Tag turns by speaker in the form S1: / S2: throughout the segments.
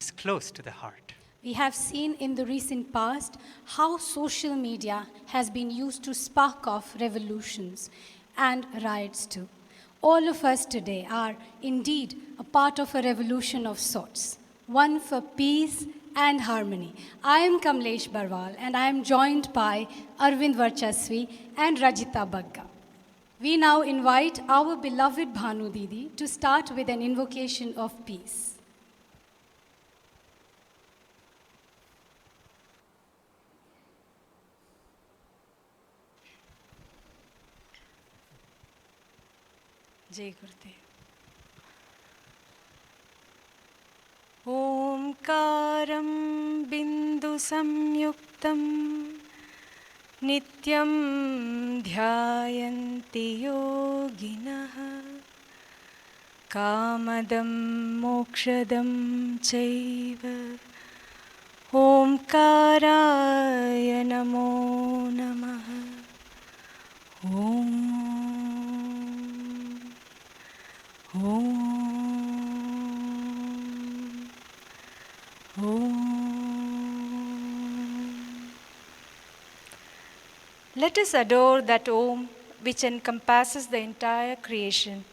S1: is close to the heart.
S2: We have seen in the recent past how social media has been used to spark off revolutions and riots too. All of us today are indeed a part of a revolution of sorts, one for peace and harmony. I am Kamlesh Barwal and I am joined by Arvind Varchasvi and Rajita Bagga. We now invite our beloved Bhanu Didi to start with an invocation of peace. Jai Gurudev.
S3: ओंकारं बिंदु संयुक्तं नित्यं ध्यायन्ति योगिनः कामदं मोक्षदं चैव ओंकाराय नमो नमः ओम Let us adore that Om which encompasses the entire creation,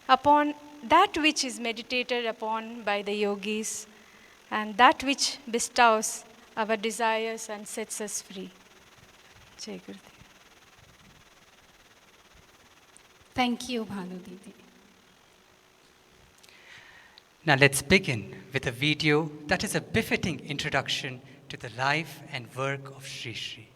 S3: upon that which is meditated upon by the yogis, and that which bestows our desires and sets us free. Jai Gurudev.
S2: Thank you, Bhanu Didi.
S1: Now let's begin with a video that is a befitting introduction to the life and work of Shri Shri.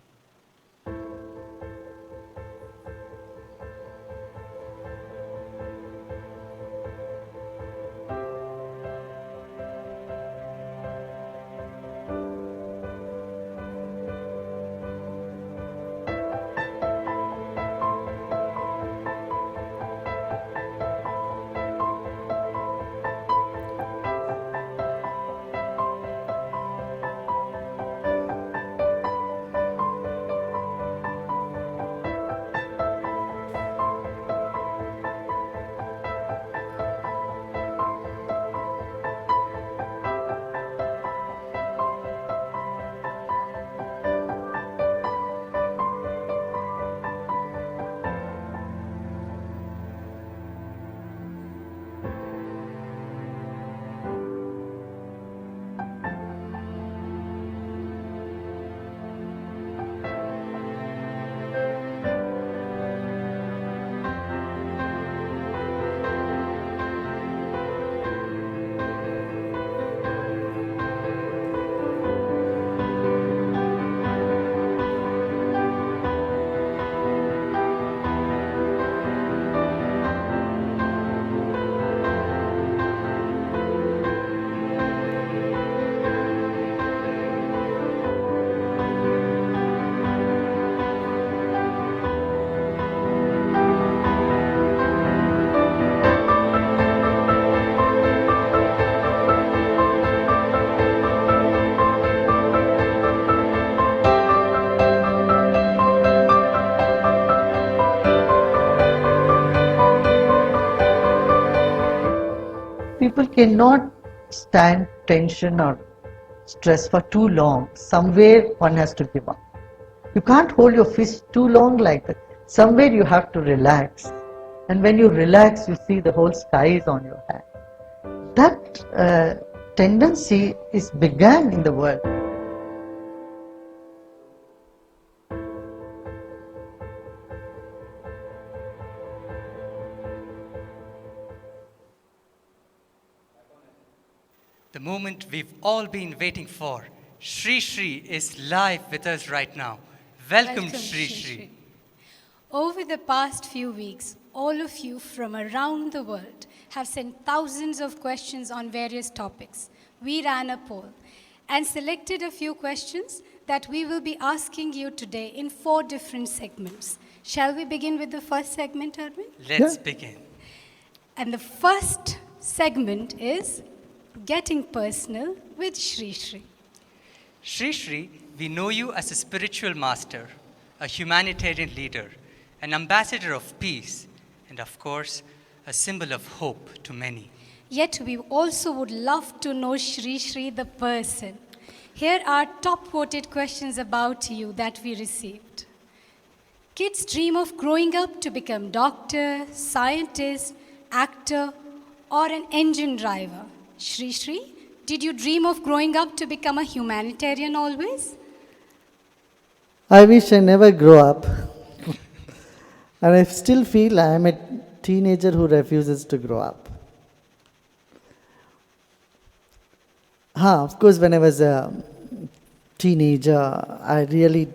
S4: People cannot stand tension or stress for too long. Somewhere one has to give up. You can't hold your fist too long like that. Somewhere you have to relax. And when you relax, you see the whole sky is on your hand. That tendency is began in the world.
S1: The moment we've all been waiting for. Shri Shri is live with us right now. Welcome Shri Shri.
S2: Over the past few weeks, all of you from around the world have sent thousands of questions on various topics. We ran a poll and selected a few questions that we will be asking you today in 4 different segments. Shall we begin with the first segment, Arvind?
S1: Let's begin.
S2: And the first segment is Getting Personal with Shri Shri.
S1: Shri Shri, we know you as a spiritual master, a humanitarian leader, an ambassador of peace, and of course, a symbol of hope to many.
S2: Yet we also would love to know Shri Shri the person. Here are top voted questions about you that we received. Kids dream of growing up to become doctor, scientist, actor, or an engine driver. Shri Shri, did you dream of growing up to become a humanitarian always?
S5: I wish I never grow up. And I still feel I am a teenager who refuses to grow up. Of course, when I was a teenager, I really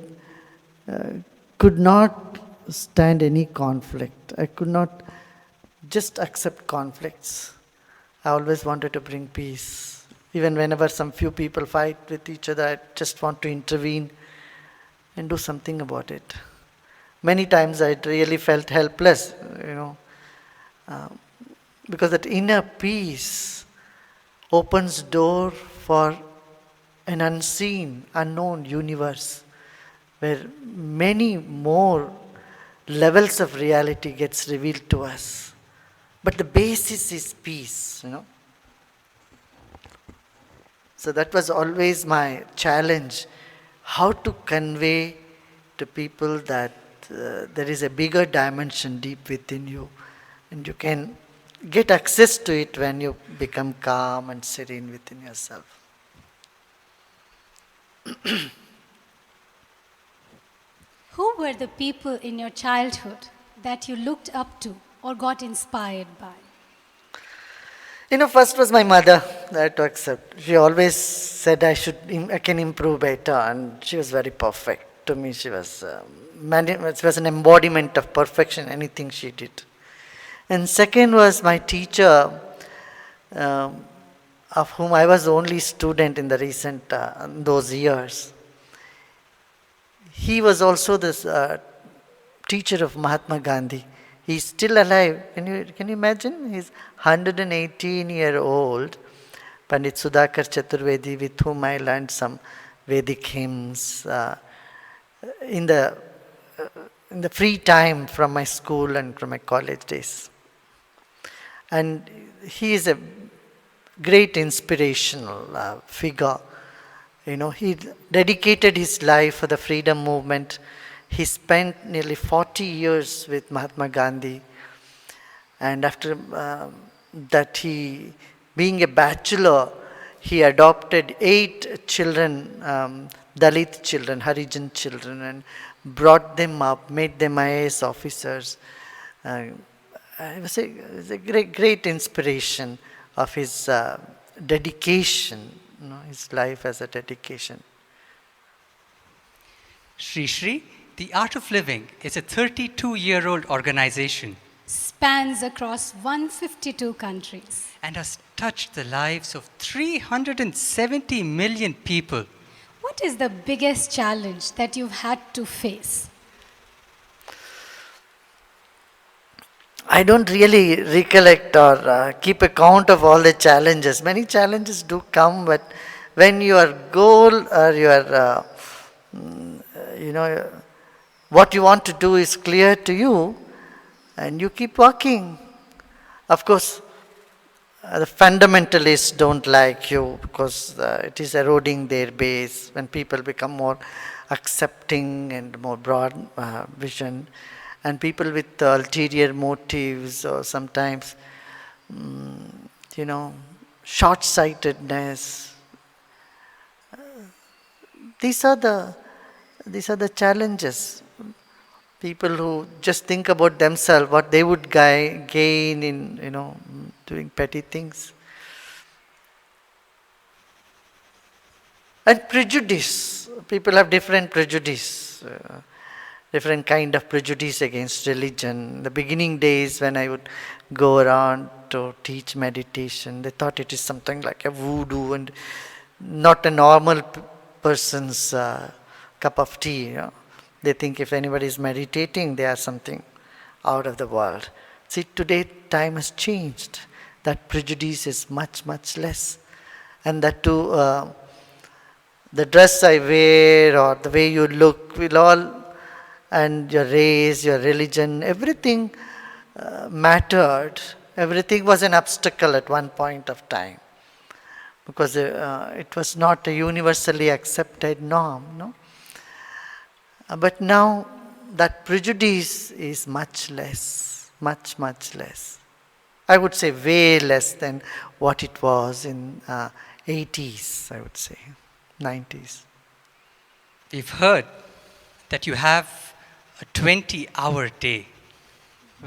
S5: could not stand any conflict. I could not just accept conflicts. I always wanted to bring peace. Even whenever some few people fight with each other, I just want to intervene and do something about it. Many times I really felt helpless, because that inner peace opens door for an unseen, unknown universe where many more levels of reality gets revealed to us. But the basis is peace, So that was always my challenge, how to convey to people that there is a bigger dimension deep within you, and you can get access to it when you become calm and serene within yourself.
S2: Who were the people in your childhood that you looked up to or got inspired by?
S5: First was my mother, I had to accept. She always said I can improve better, and she was very perfect. To me, she was an embodiment of perfection, anything she did. And second was my teacher, of whom I was only student in the recent those years. He was also the teacher of Mahatma Gandhi. He's still alive. Can you imagine? He's 118-year-old Pandit Sudhakar Chaturvedi, with whom I learned some Vedic hymns in the free time from my school and from my college days. And he is a great inspirational figure. He dedicated his life for the freedom movement. He spent nearly 40 years with Mahatma Gandhi. And after that, being a bachelor, he adopted 8 children, Dalit children, Harijan children, and brought them up, made them IAS officers. It was a great inspiration of his dedication, his life as a dedication.
S1: Shri Shri, the Art of Living is a 32-year-old organization.
S2: Spans across 152 countries.
S1: And has touched the lives of 370 million people.
S2: What is the biggest challenge that you've had to face?
S5: I don't really recollect or keep account of all the challenges. Many challenges do come, but when your goal or your, what you want to do is clear to you, and you keep walking. Of course, the fundamentalists don't like you because it is eroding their base. When people become more accepting and more broad vision, and people with ulterior motives or sometimes, short-sightedness. These are the challenges. People who just think about themselves, what they would gain in, doing petty things. And prejudice. People have different prejudice. Different kind of prejudice against religion. In the beginning days when I would go around to teach meditation, they thought it is something like a voodoo and not a normal person's cup of tea. They think if anybody is meditating, they are something out of the world. See, today time has changed. That prejudice is much, much less. And that too, the dress I wear or the way you look will all, and your race, your religion, everything mattered. everything was an obstacle at one point of time, because it was not a universally accepted norm, no? But now that prejudice is much less, much less. I would say way less than what it was in 80s, I would say, 90s.
S1: We've heard that you have a 20-hour day.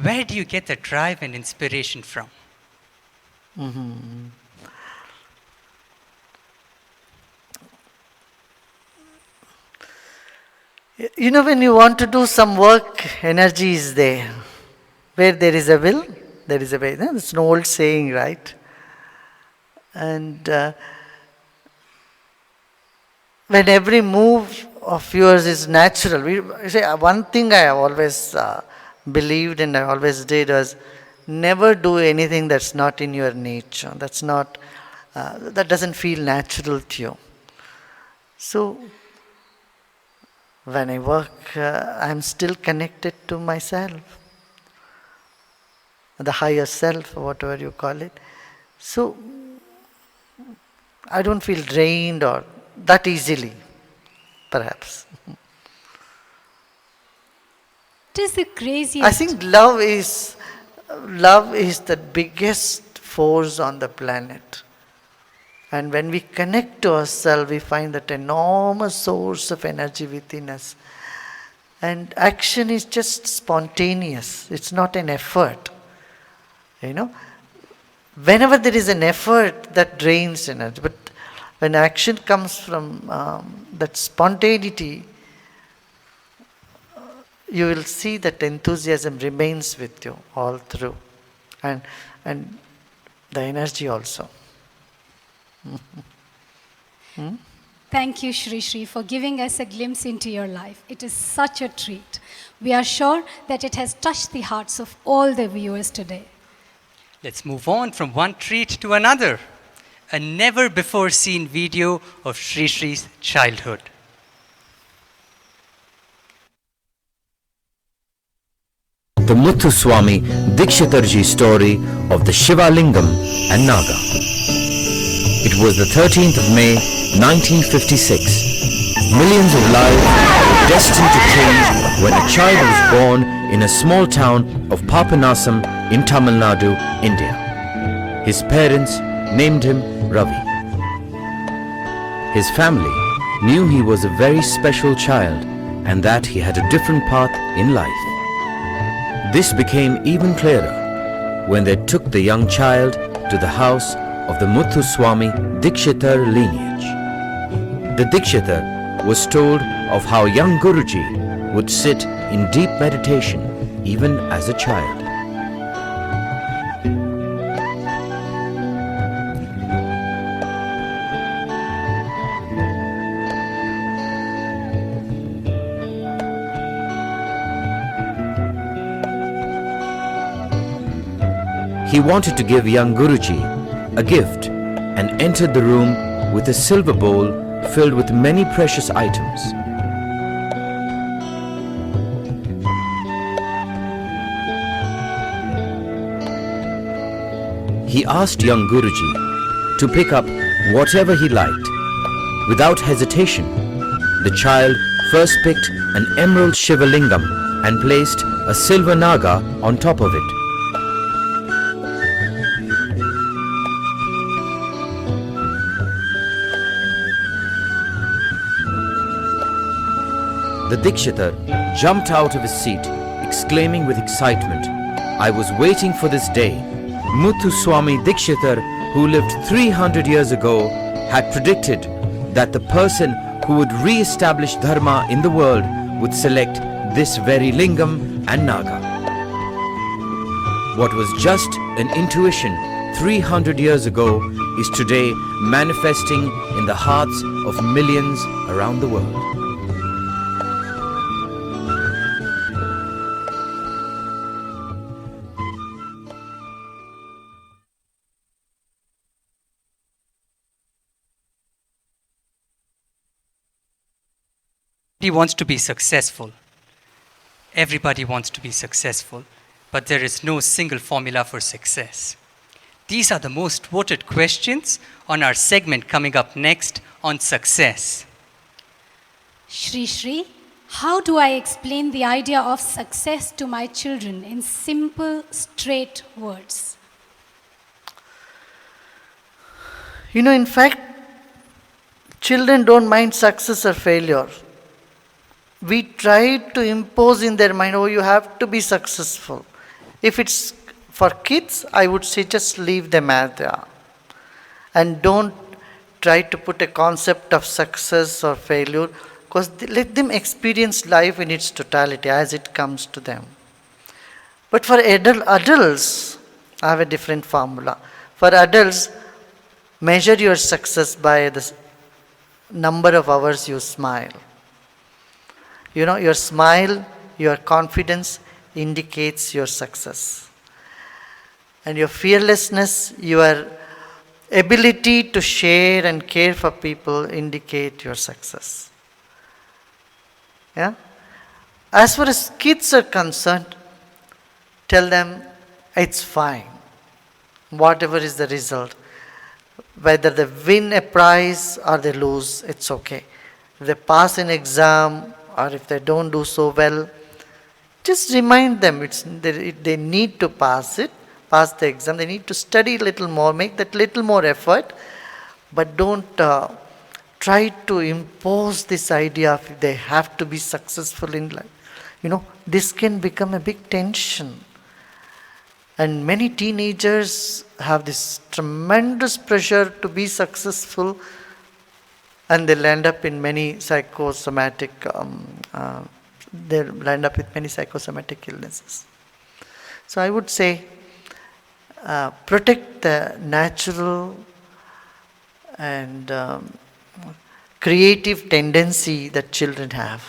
S1: Where do you get the drive and inspiration from?
S5: You know, when you want to do some work, energy is there. Where there is a will, there is a way. It's an old saying, right? And when every move of yours is natural, one thing I always believed and I always did was never do anything that's not in your nature. That's not, that doesn't feel natural to you. So when I work, I'm still connected to myself, the higher self, or whatever you call it. So I don't feel drained or that easily, perhaps.
S2: It is the craziest.
S5: I think love is the biggest force on the planet. And when we connect to ourselves, we find that enormous source of energy within us. And action is just spontaneous. It's not an effort. You know, whenever there is an effort, that drains energy. But when action comes from that spontaneity, you will see that enthusiasm remains with you all through. And the energy also.
S2: Thank you, Shri Shri, for giving us a glimpse into your life. It is such a treat. We are sure that it has touched the hearts of all the viewers today.
S1: Let's move on from one treat to another. A never-before-seen video of Shri Shri's childhood.
S6: The Muthuswami Dikshitarji story of the Shiva Lingam and Naga. It was the 13th of May, 1956. Millions of lives were destined to change when a child was born in a small town of Papanasam in Tamil Nadu, India. His parents named him Ravi. His family knew he was a very special child and that he had a different path in life. This became even clearer when they took the young child to the house of the Muthuswami Dikshitar lineage. The Dikshitar was told of how young Guruji would sit in deep meditation even as a child. He wanted to give young Guruji a gift and entered the room with a silver bowl filled with many precious items. He asked young Guruji to pick up whatever he liked. Without hesitation, the child first picked an emerald Shiva Lingam and placed a silver Naga on top of it. The Dikshitar jumped out of his seat, exclaiming with excitement, "I was waiting for this day." Muthuswami Dikshitar, who lived 300 years ago, had predicted that the person who would re-establish Dharma in the world would select this very Lingam and Naga. What was just an intuition 300 years ago is today manifesting in the hearts of millions around the world.
S1: Everybody wants to be successful. Everybody wants to be successful. but there is no single formula for success. These are the most voted questions on our segment coming up next on success.
S2: Shri Shri, how do I explain the idea of success to my children in simple, straight words?
S5: In fact, children don't mind success or failure. We try to impose in their mind, oh, you have to be successful. If it's for kids, I would say just leave them as they are. And don't try to put a concept of success or failure, because let them experience life in its totality as it comes to them. But for adults, I have a different formula. For adults, measure your success by the number of hours you smile. Your smile, your confidence indicates your success. And your fearlessness, your ability to share and care for people indicate your success. Yeah? As far as kids are concerned, tell them it's fine. Whatever is the result. Whether they win a prize or they lose, it's okay. If they pass an exam or if they don't do so well, just remind them they need to pass the exam. They need to study a little more, make that little more effort, but don't try to impose this idea of they have to be successful in life. This can become a big tension. And many teenagers have this tremendous pressure to be successful, and they'll end up in many psychosomatic illnesses. So I would say, protect the natural and creative tendency that children have.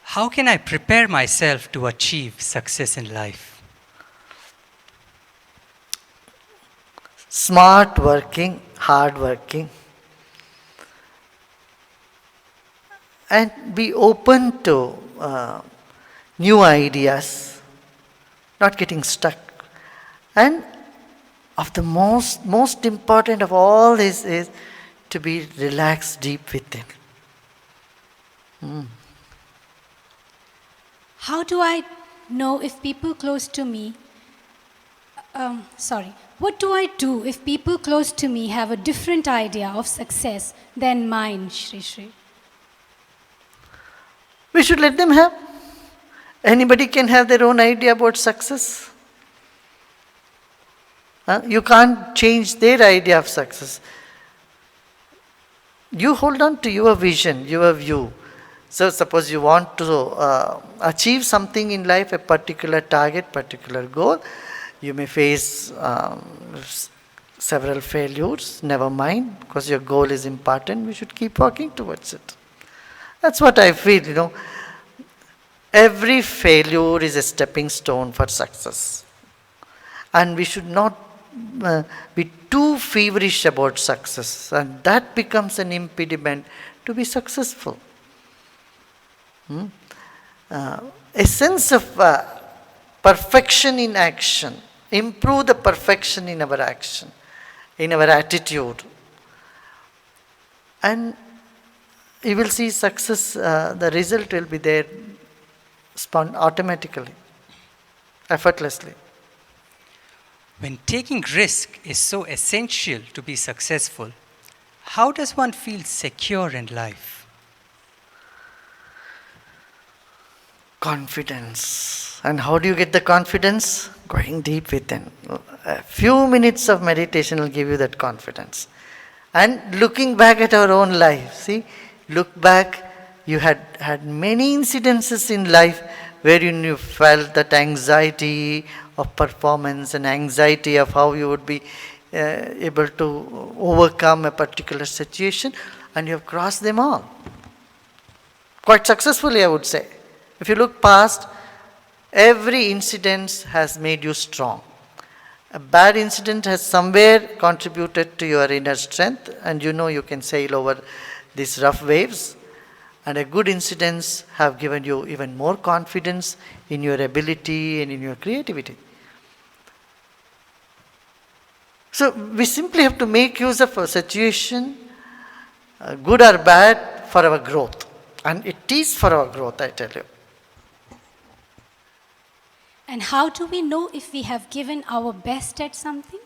S1: How can I prepare myself to achieve success in life?
S5: Smart working, hard working, and be open to new ideas, not getting stuck. And of the most important of all is to be relaxed deep within.
S2: How do I know if people close to me, what do I do if people close to me have a different idea of success than mine, Shri Shri?
S5: We should let them have. Anybody can have their own idea about success. You can't change their idea of success. You hold on to your vision, your view. So suppose you want to achieve something in life, a particular target, particular goal, you may face several failures, never mind, because your goal is important, we should keep working towards it. That's what I feel, Every failure is a stepping stone for success. And we should not be too feverish about success, and that becomes an impediment to be successful. A sense of perfection in action, improve the perfection in our action, in our attitude, and you will see success, the result will be there automatically, effortlessly.
S1: When taking risk is so essential to be successful, how does one feel secure in life?
S5: Confidence. And how do you get the confidence? Going deep within. A few minutes of meditation will give you that confidence. And looking back at our own life, look back, you had many incidences in life wherein you felt that anxiety of performance and anxiety of how you would be able to overcome a particular situation, and you have crossed them all. Quite successfully, I would say. If you look past, every incident has made you strong. A bad incident has somewhere contributed to your inner strength, and you can sail over these rough waves. And a good incidents have given you even more confidence in your ability and in your creativity. So we simply have to make use of a situation, good or bad, for our growth. And it is for our growth, I tell you.
S2: And how do we know if we have given our best at something?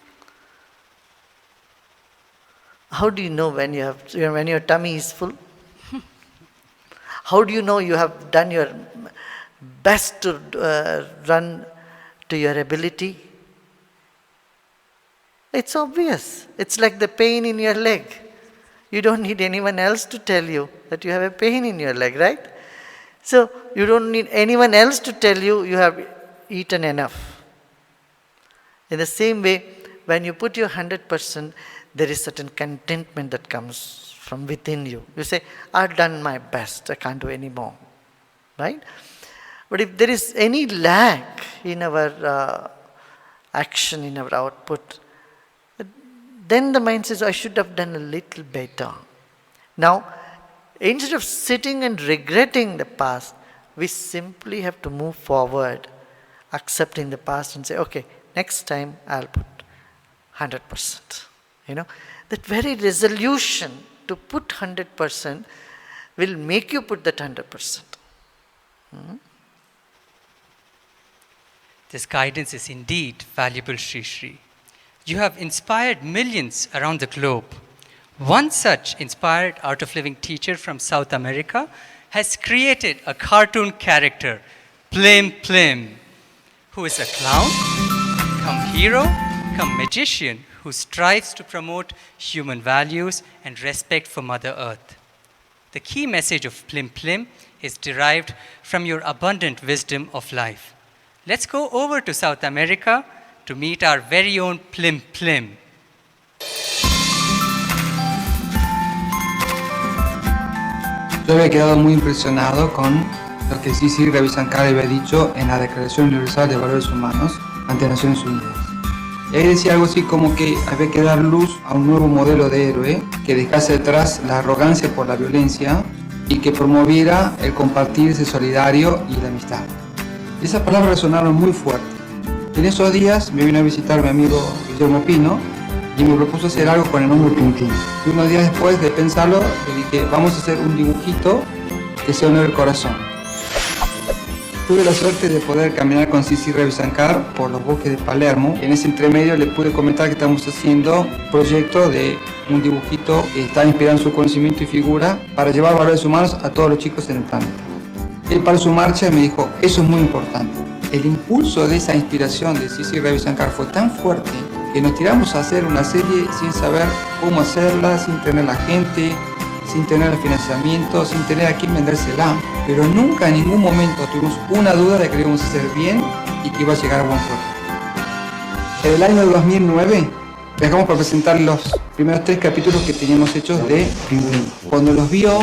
S5: How do you know when your tummy is full? How do you know you have done your best to run to your ability? It's obvious. It's like the pain in your leg. You don't need anyone else to tell you that you have a pain in your leg, right? So you don't need anyone else to tell you you have eaten enough. In the same way, when you put your 100%, there is certain contentment that comes from within you. You say, I've done my best, I can't do any more. Right? But if there is any lack in our action, in our output, then the mind says, I should have done a little better. Now, instead of sitting and regretting the past, we simply have to move forward, accepting the past and say, okay, next time I'll put 100%. That very resolution to put 100% will make you put that 100%.
S1: This guidance is indeed valuable, Shri Shri. You have inspired millions around the globe. One such inspired art of living teacher from South America has created a cartoon character, Plim Plim, who is a clown, come hero, come magician, who strives to promote human values and respect for Mother Earth. The key message of Plim Plim is derived from your abundant wisdom of life. Let's go over to South America to meet our very own Plim Plim.
S7: Yo había quedado muy impresionado con lo que Sri Ravi Shankar había dicho en la Declaración Universal de Valores Humanos ante Naciones Unidas. Y ahí decía algo así como que había que dar luz a un nuevo modelo de héroe que dejase detrás la arrogancia por la violencia y que promoviera el compartirse solidario y la amistad. Y esas palabras resonaron muy fuerte. En esos días me vino a visitar mi amigo Guillermo Pino y me propuso hacer algo con el nombre Plim Plim. Y unos días después de pensarlo, le dije, vamos a hacer un dibujito que sea honor el corazón. Tuve la suerte de poder caminar con Sri Ravi Shankar por los bosques de Palermo. En ese entremedio le pude comentar que estamos haciendo un proyecto de un dibujito que está inspirado en su conocimiento y figura para llevar valores humanos a todos los chicos en el planeta. Él para su marcha me dijo, eso es muy importante. El impulso de esa inspiración de Sri Ravi Shankar fue tan fuerte que nos tiramos a hacer una serie sin saber cómo hacerla, sin tener la gente, sin tener el financiamiento, sin tener a quién vendérsela. Pero nunca en ningún momento tuvimos una duda de que lo íbamos a hacer bien y que iba a llegar a buen puerto. En el año 2009 viajamos para presentar los primeros 3 capítulos que teníamos hechos de Plim Plim. Cuando los vio,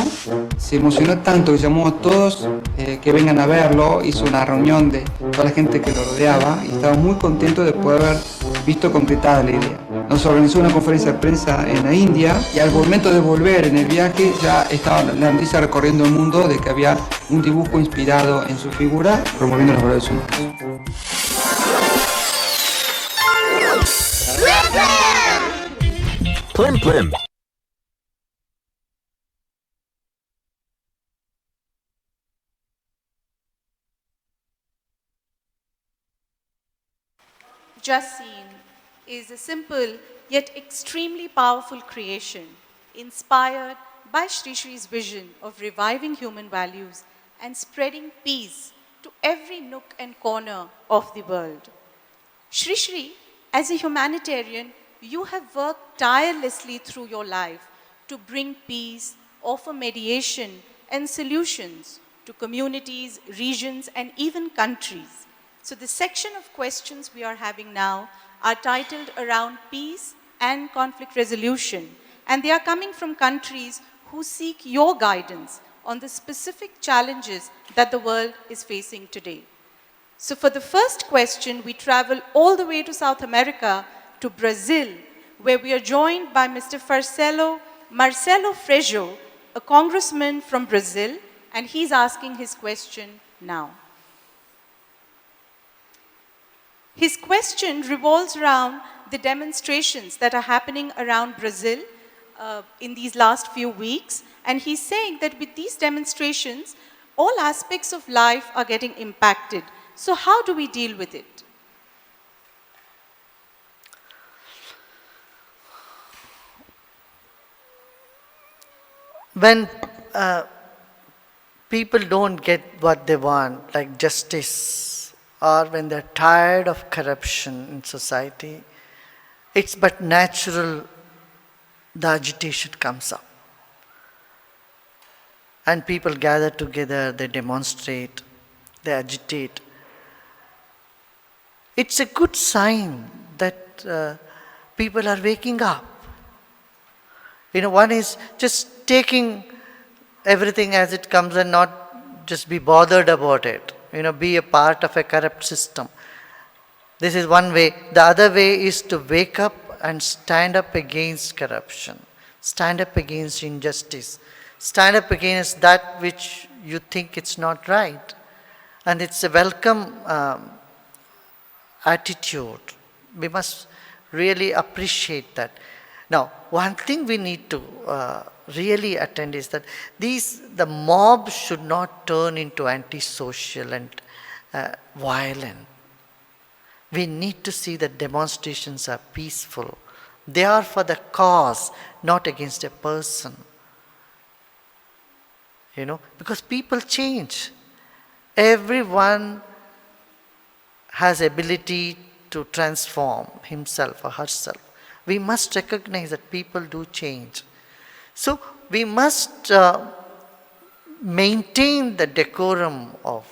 S7: se emocionó tanto que llamó a todos que vengan a verlo, hizo una reunión de toda la gente que lo rodeaba y estaba muy contento de poder haber visto concretada la idea. Nos organizó una conferencia de prensa en la India y al momento de volver en el viaje ya estaba la noticia recorriendo el mundo de que había un dibujo inspirado en su figura promoviendo los valores humanos.
S6: Plim Plim.
S8: Just Seen is a simple yet extremely powerful creation inspired by Shri Shri's vision of reviving human values and spreading peace to every nook and corner of the world. Shri Shri, as a humanitarian, you have worked tirelessly through your life to bring peace, offer mediation and solutions to communities, regions, and even countries. So the section of questions we are having now are titled around peace and conflict resolution, and they are coming from countries who seek your guidance on the specific challenges that the world is facing today. So for the first question, we travel all the way to South America, to Brazil, where we are joined by Mr. Marcelo Frejo. a congressman from Brazil, and he's asking his question now. His question revolves around the demonstrations that are happening around Brazil in these last few weeks. And he's saying that with these demonstrations, all aspects of life are getting impacted. So how do we deal with it?
S5: When people don't get what they want, like justice, or when they're tired of corruption in society, it's but natural the agitation comes up. And people gather together, they demonstrate, they agitate. It's a good sign that people are waking up. One is just taking everything as it comes and not just be bothered about it. Be a part of a corrupt system. This is one way. The other way is to wake up and stand up against corruption, stand up against injustice, stand up against that which you think it's not right. And it's a welcome attitude. We must really appreciate that. Now, one thing we need to really attend is that the mob should not turn into antisocial and violent. We need to see that demonstrations are peaceful. They are for the cause, not against a person. Because people change. Everyone has ability to transform himself or herself. We must recognize that people do change. So we must maintain the decorum of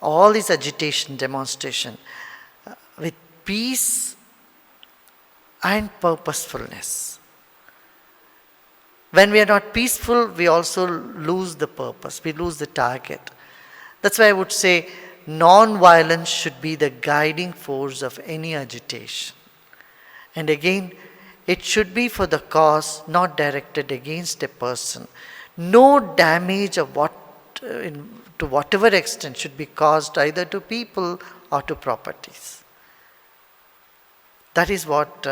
S5: all this agitation, demonstration with peace and purposefulness. When we are not peaceful, we also lose the purpose, we lose the target. That's why I would say non-violence should be the guiding force of any agitation. And again, it should be for the cause, not directed against a person. No damage of to whatever extent should be caused either to people or to properties. That is what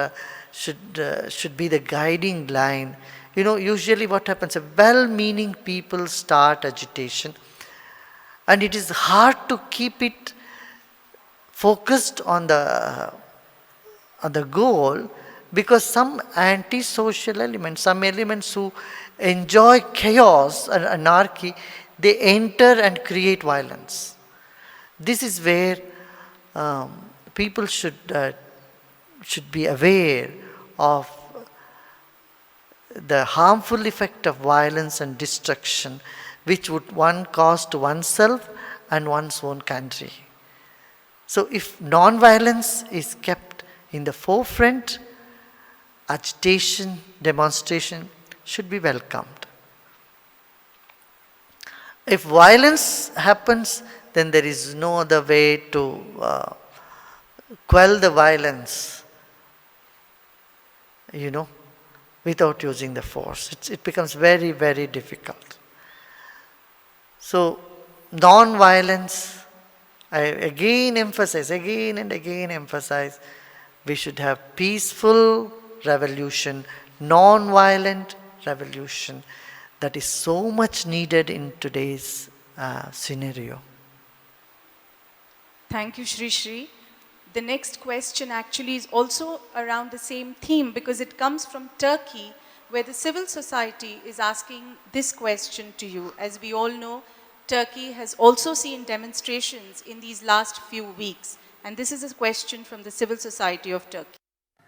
S5: should be the guiding line. Usually what happens, well-meaning people start agitation, and it is hard to keep it focused on the goal, because some antisocial elements, some elements who enjoy chaos and anarchy, they enter and create violence. This is where people should be aware of the harmful effect of violence and destruction which would one cause to oneself and one's own country. So if non-violence is kept in the forefront, agitation, demonstration should be welcomed. If violence happens, then there is no other way to quell the violence, without using the force. It becomes very, very difficult. So, non-violence, I again and again emphasize, we should have peaceful revolution, non-violent revolution. That is so much needed in today's scenario.
S8: Thank you, Shri Shri. The next question actually is also around the same theme, because it comes from Turkey, where the civil society is asking this question to you. As we all know, Turkey has also seen demonstrations in these last few weeks. And this is a question from the civil society of Turkey.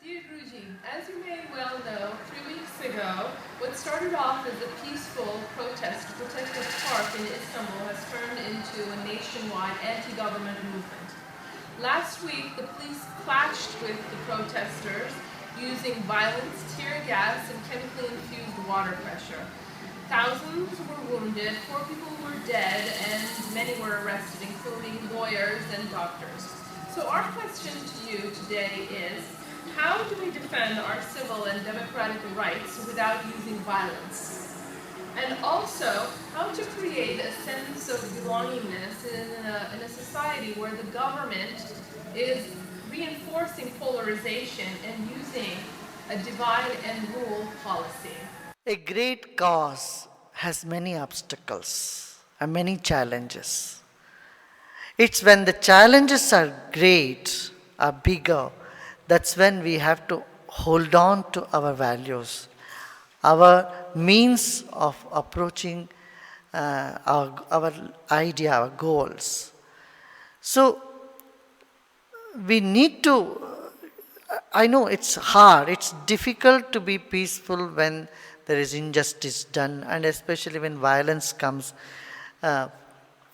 S9: Dear Guruji, as you may well know, 3 weeks ago, what started off as a peaceful protest to protect a park in Istanbul has turned into a nationwide anti-government movement. Last week, the police clashed with the protesters using violence, tear gas, and chemically infused water pressure. Thousands were wounded, 4 people were dead, and many were arrested, including lawyers and doctors. So our question to you today is, how do we defend our civil and democratic rights without using violence? and also how to create a sense of belongingness in a society where the government is reinforcing polarization and using a divide and rule policy.
S5: A great cause has many obstacles and many challenges. It's when the challenges are great, are bigger, that's when we have to hold on to our values, our means of approaching our idea, our goals. So we need to, I know it's hard, it's difficult to be peaceful when there is injustice done, and especially when violence comes.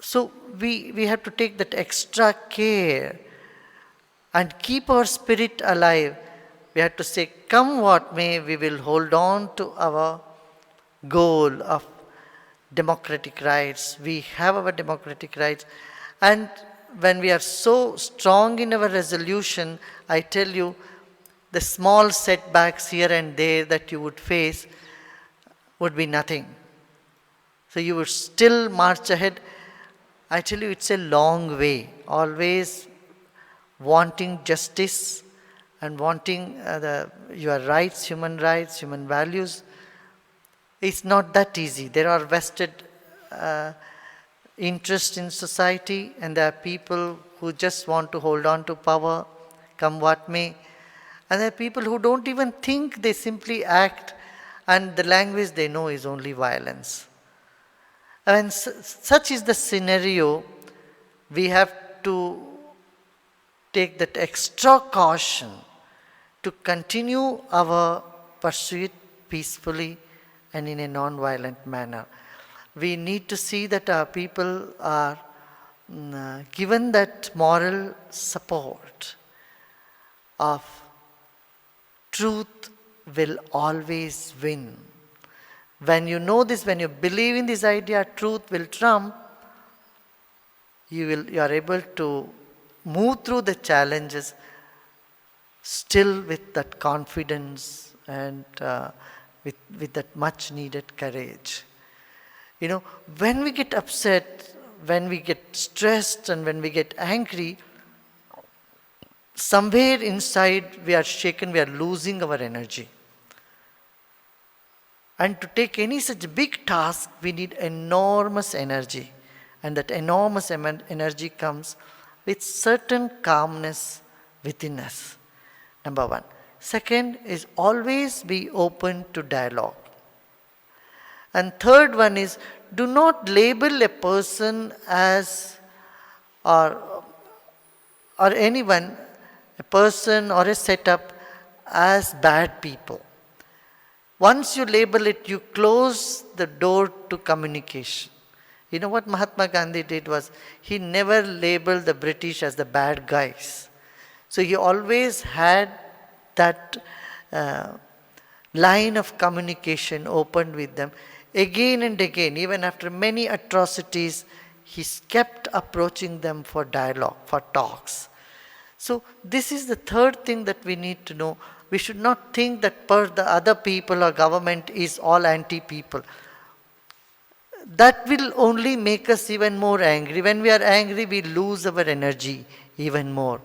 S5: So we have to take that extra care and keep our spirit alive. We have to say, come what may, we will hold on to our goal of democratic rights. We have our democratic rights. And when we are so strong in our resolution, I tell you, the small setbacks here and there that you would face would be nothing. So you would still march ahead. I tell you, it's a long way. Always wanting justice and wanting your rights, human values. It's not that easy. There are vested interests in society, and there are people who just want to hold on to power, come what may. And there are people who don't even think, they simply act, and the language they know is only violence. And such is the scenario. We have to take that extra caution to continue our pursuit peacefully and in a non-violent manner. We need to see that our people are given that moral support of truth will always win. When you know this, when you believe in this idea, truth will trump, you are able to move through the challenges still with that confidence and with that much needed courage. You know, when we get upset, when we get stressed, and when we get angry, somewhere inside we are shaken, we are losing our energy. And to take any such big task, we need enormous energy. And that enormous energy comes with certain calmness within us. Number one. Second is always be open to dialogue. And third one is do not label a person as or anyone, a person or a setup as bad people. Once you label it, you close the door to communication. You know what Mahatma Gandhi did was, he never labeled the British as the bad guys. So he always had that line of communication opened with them. Again and again, even after many atrocities, he kept approaching them for dialogue, for talks. So this is the third thing that we need to know. We should not think that the other people or government is all anti-people. That will only make us even more angry. When we are angry, we lose our energy even more.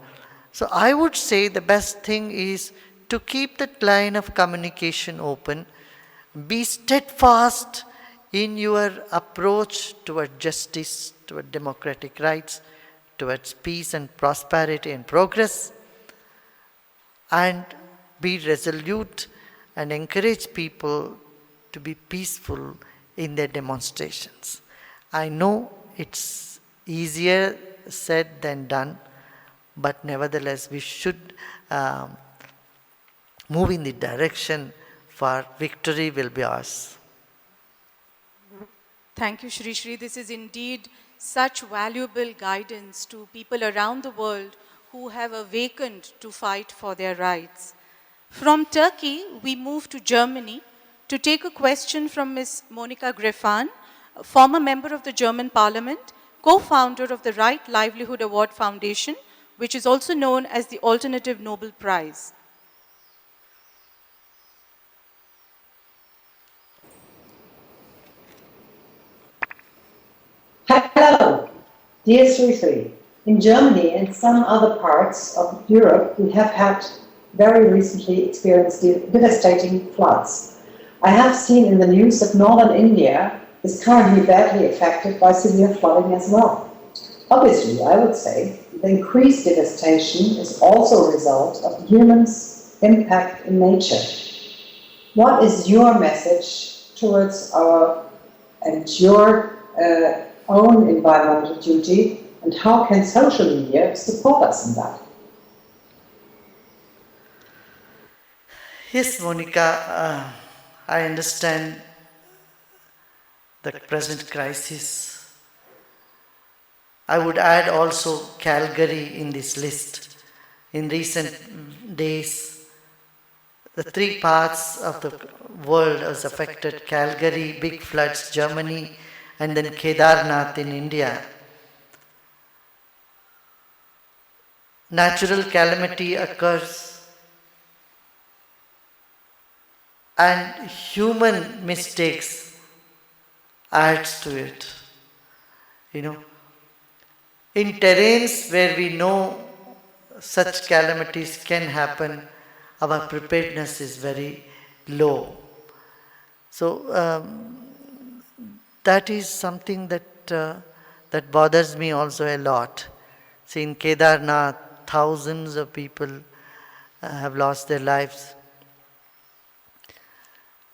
S5: So I would say the best thing is to keep that line of communication open. Be steadfast in your approach toward justice, toward democratic rights, towards peace and prosperity and progress. And be resolute and encourage people to be peaceful in their demonstrations. I know it's easier said than done, but nevertheless we should move in the direction for victory will be ours.
S8: Thank you, Shri Shri. This is indeed such valuable guidance to people around the world who have awakened to fight for their rights. From Turkey, we move to Germany to take a question from Ms. Monika Greffan, a former member of the German Parliament, co-founder of the Right Livelihood Award Foundation, which is also known as the Alternative Nobel Prize.
S10: Dear Shri Shri, in Germany and some other parts of Europe, we have had very recently experienced devastating floods. I have seen in the news that northern India is currently badly affected by severe flooding as well. Obviously, I would say the increased devastation is also a result of humans' impact in nature. What is your message towards our and your own environmental duty, and how can social media support us in that?
S5: Yes, Monica, I understand the present crisis. I would add also Calgary in this list. In recent days, the three parts of the world was affected: Calgary, big floods, Germany, and then Kedarnath in India. Natural calamity occurs and human mistakes adds to it. In terrains where we know such calamities can happen, our preparedness is very low. So that is something that bothers me also a lot. See, in Kedarnath, thousands of people have lost their lives.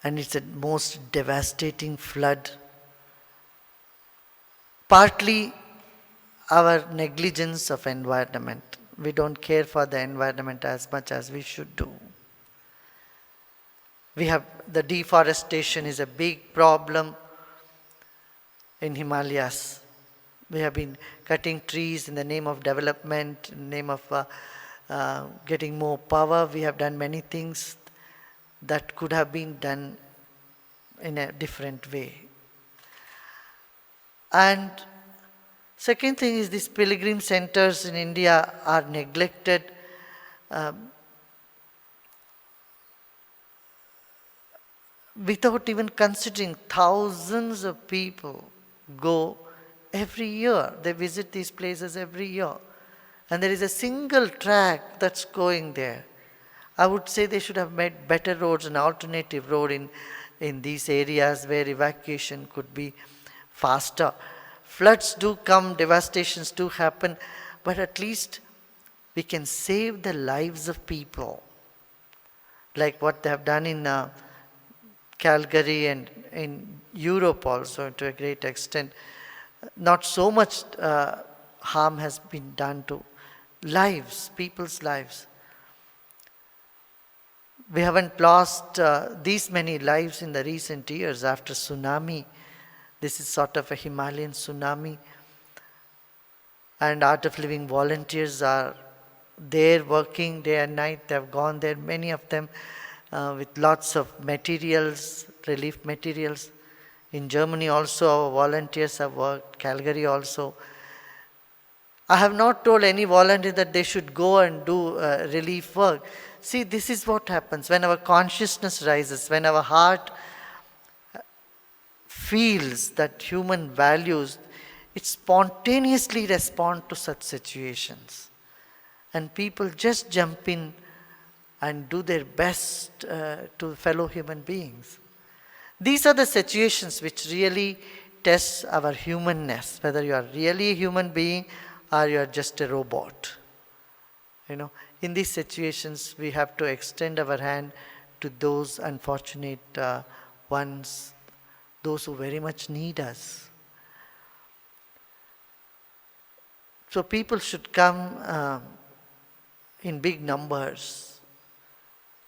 S5: And it's a most devastating flood. Partly our negligence of environment. We don't care for the environment as much as we should do. The deforestation is a big problem in Himalayas. We have been cutting trees in the name of development, in the name of getting more power. We have done many things that could have been done in a different way. And second thing is, these pilgrim centers in India are neglected. Without even considering, thousands of people go every year. They visit these places every year. And there is a single track that's going there. I would say they should have made better roads, an alternative road in these areas where evacuation could be faster. Floods do come, devastations do happen, but at least we can save the lives of people. Like what they have done in Calgary and in Europe also to a great extent. Not so much harm has been done to lives, people's lives. We haven't lost these many lives in the recent years after tsunami. This is sort of a Himalayan tsunami. And Art of Living volunteers are there working day and night. They have gone there, many of them, with lots of materials, relief materials. In Germany also our volunteers have worked, Calgary also. I have not told any volunteer that they should go and do relief work. See, this is what happens when our consciousness rises, when our heart feels that human values, it spontaneously responds to such situations. And people just jump in and do their best to fellow human beings. These are the situations which really test our humanness, whether you are really a human being or you are just a robot. In these situations, we have to extend our hand to those unfortunate ones, those who very much need us. So people should come in big numbers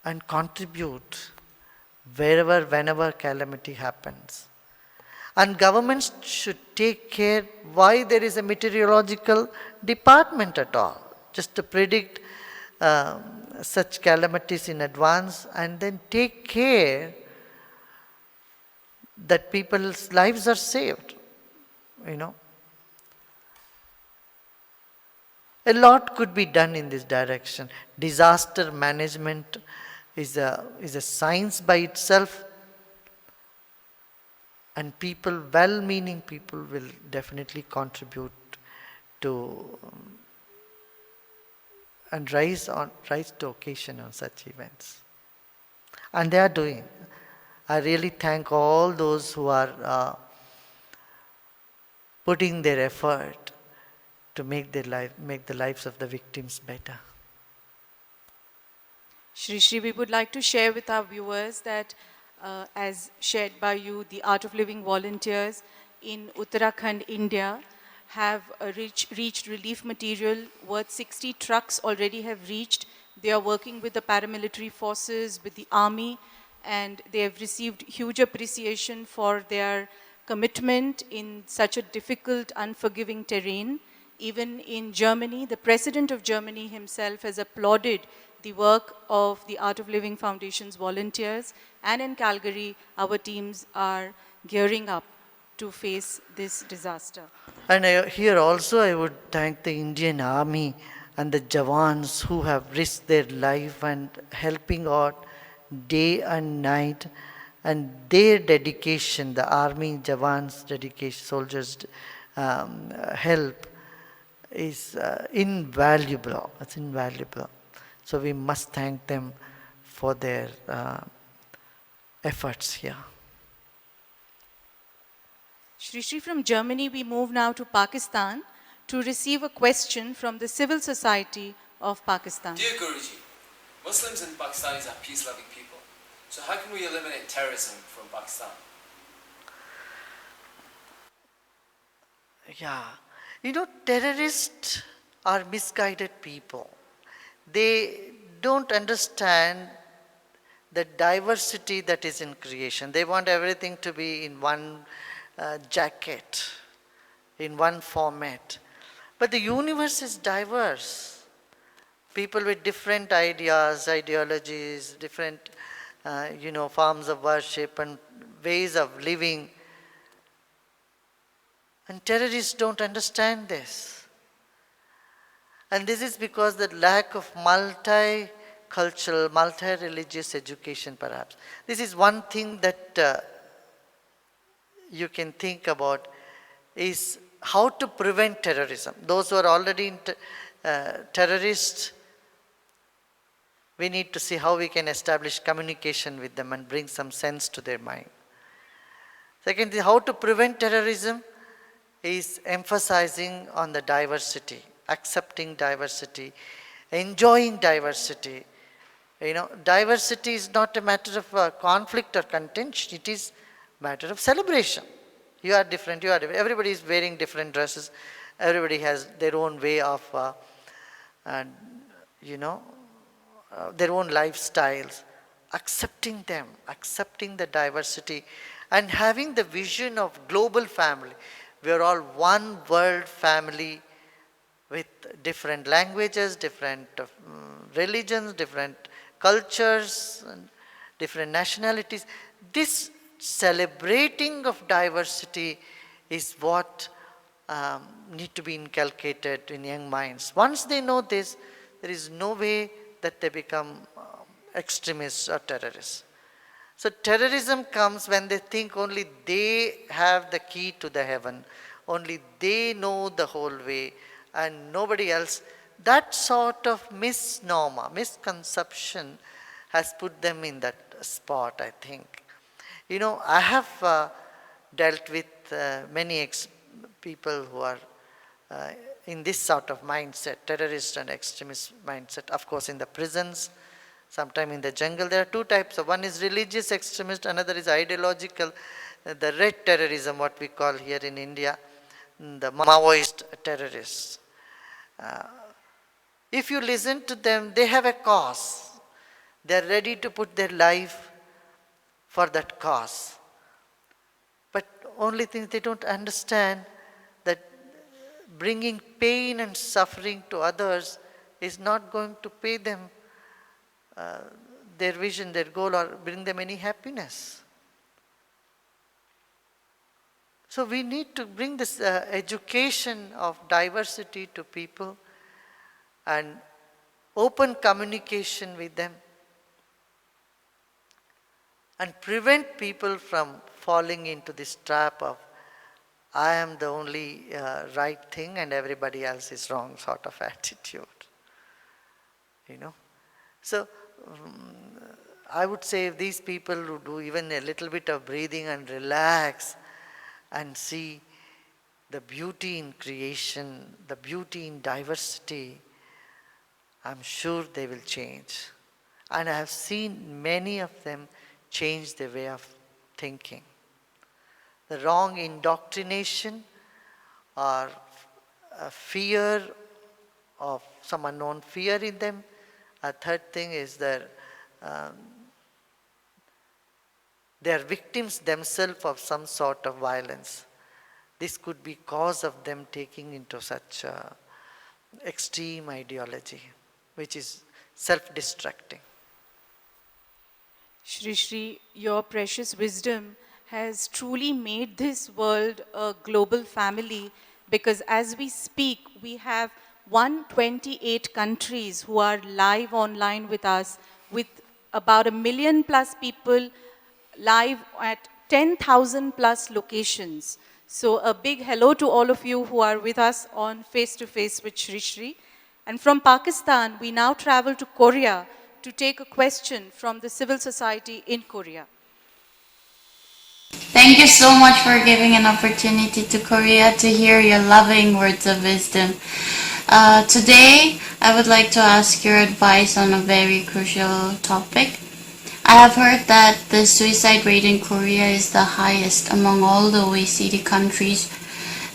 S5: and contribute wherever, whenever calamity happens. And governments should take care why there is a meteorological department at all, just to predict such calamities in advance and then take care that people's lives are saved. A lot could be done in this direction. Disaster management is a science by itself, and people, well-meaning people, will definitely contribute to and rise to occasion on such events. And they are doing. I really thank all those who are putting their effort to make the lives of the victims better.
S8: Shri Shri, we would like to share with our viewers that as shared by you, the Art of Living volunteers in Uttarakhand, India have reached relief material worth 60 trucks already have reached. They are working with the paramilitary forces, with the army, and they have received huge appreciation for their commitment in such a difficult, unforgiving terrain. Even in Germany, the president of Germany himself has applauded the work of the Art of Living Foundation's volunteers. And in Calgary, our teams are gearing up to face this disaster.
S5: And here also I would thank the Indian Army and the Jawans who have risked their life and helping out day and night, and their dedication, the Army Jawans' dedication, soldiers' help is invaluable. It's invaluable. So we must thank them for their efforts here.
S8: Shri Shri, from Germany, we move now to Pakistan to receive a question from the civil society of Pakistan.
S11: Dear Guruji, Muslims and Pakistanis are peace-loving people. So how can we eliminate terrorism from Pakistan?
S5: Yeah. You know, terrorists are misguided people. They don't understand the diversity that is in creation. They want everything to be in one jacket, in one format. But the universe is diverse. People with different ideas, ideologies, different forms of worship and ways of living. And terrorists don't understand this. And this is because the lack of multicultural, multi-religious education perhaps. This is one thing that you can think about is how to prevent terrorism. Those who are already terrorists, we need to see how we can establish communication with them and bring some sense to their mind. Secondly, how to prevent terrorism is emphasizing on the diversity, accepting diversity, enjoying diversity. You know, diversity is not a matter of conflict or contention, it is a matter of celebration. You are different, you are different. Everybody is wearing different dresses. Everybody has their own way of, their own lifestyles. Accepting them, accepting the diversity, and having the vision of global family. We are all one world family with different languages, different religions, different cultures, and different nationalities. This celebrating of diversity is what need to be inculcated in young minds. Once they know this, there is no way that they become extremists or terrorists. So terrorism comes when they think only they have the key to the heaven, only they know the whole way and nobody else. That sort of misnomer, misconception has put them in that spot, I think. You know, I have dealt with many people who are in this sort of mindset, terrorist and extremist mindset. Of course, in the prisons, sometime in the jungle, there are two types. One is religious extremist, another is ideological, the red terrorism, what we call here in India, the Maoist terrorists. If you listen to them, they have a cause. They are ready to put their life for that cause. But only thing they don't understand that bringing pain and suffering to others is not going to pay them their vision, their goal, or bring them any happiness. So we need to bring this education of diversity to people and open communication with them and prevent people from falling into this trap of I am the only right thing and everybody else is wrong sort of attitude. So I would say if these people who do even a little bit of breathing and relax and see the beauty in creation, the beauty in diversity, I'm sure they will change. And I have seen many of them change their way of thinking. The wrong indoctrination or a fear of some unknown fear in them. A third thing is that they are victims themselves of some sort of violence. This could be cause of them taking into such extreme ideology, which is self-destructing.
S8: Shri Shri, your precious wisdom has truly made this world a global family, because as we speak, we have 128 countries who are live online with us, with about 1 million plus people live at 10,000 plus locations. So a big hello to all of you who are with us on Face2Face with Shri Shri. And from Pakistan, we now travel to Korea to take a question from the civil society in Korea.
S12: Thank you so much for giving an opportunity to Korea to hear your loving words of wisdom. Today, I would like to ask your advice on a very crucial topic. I have heard that the suicide rate in Korea is the highest among all the OECD countries.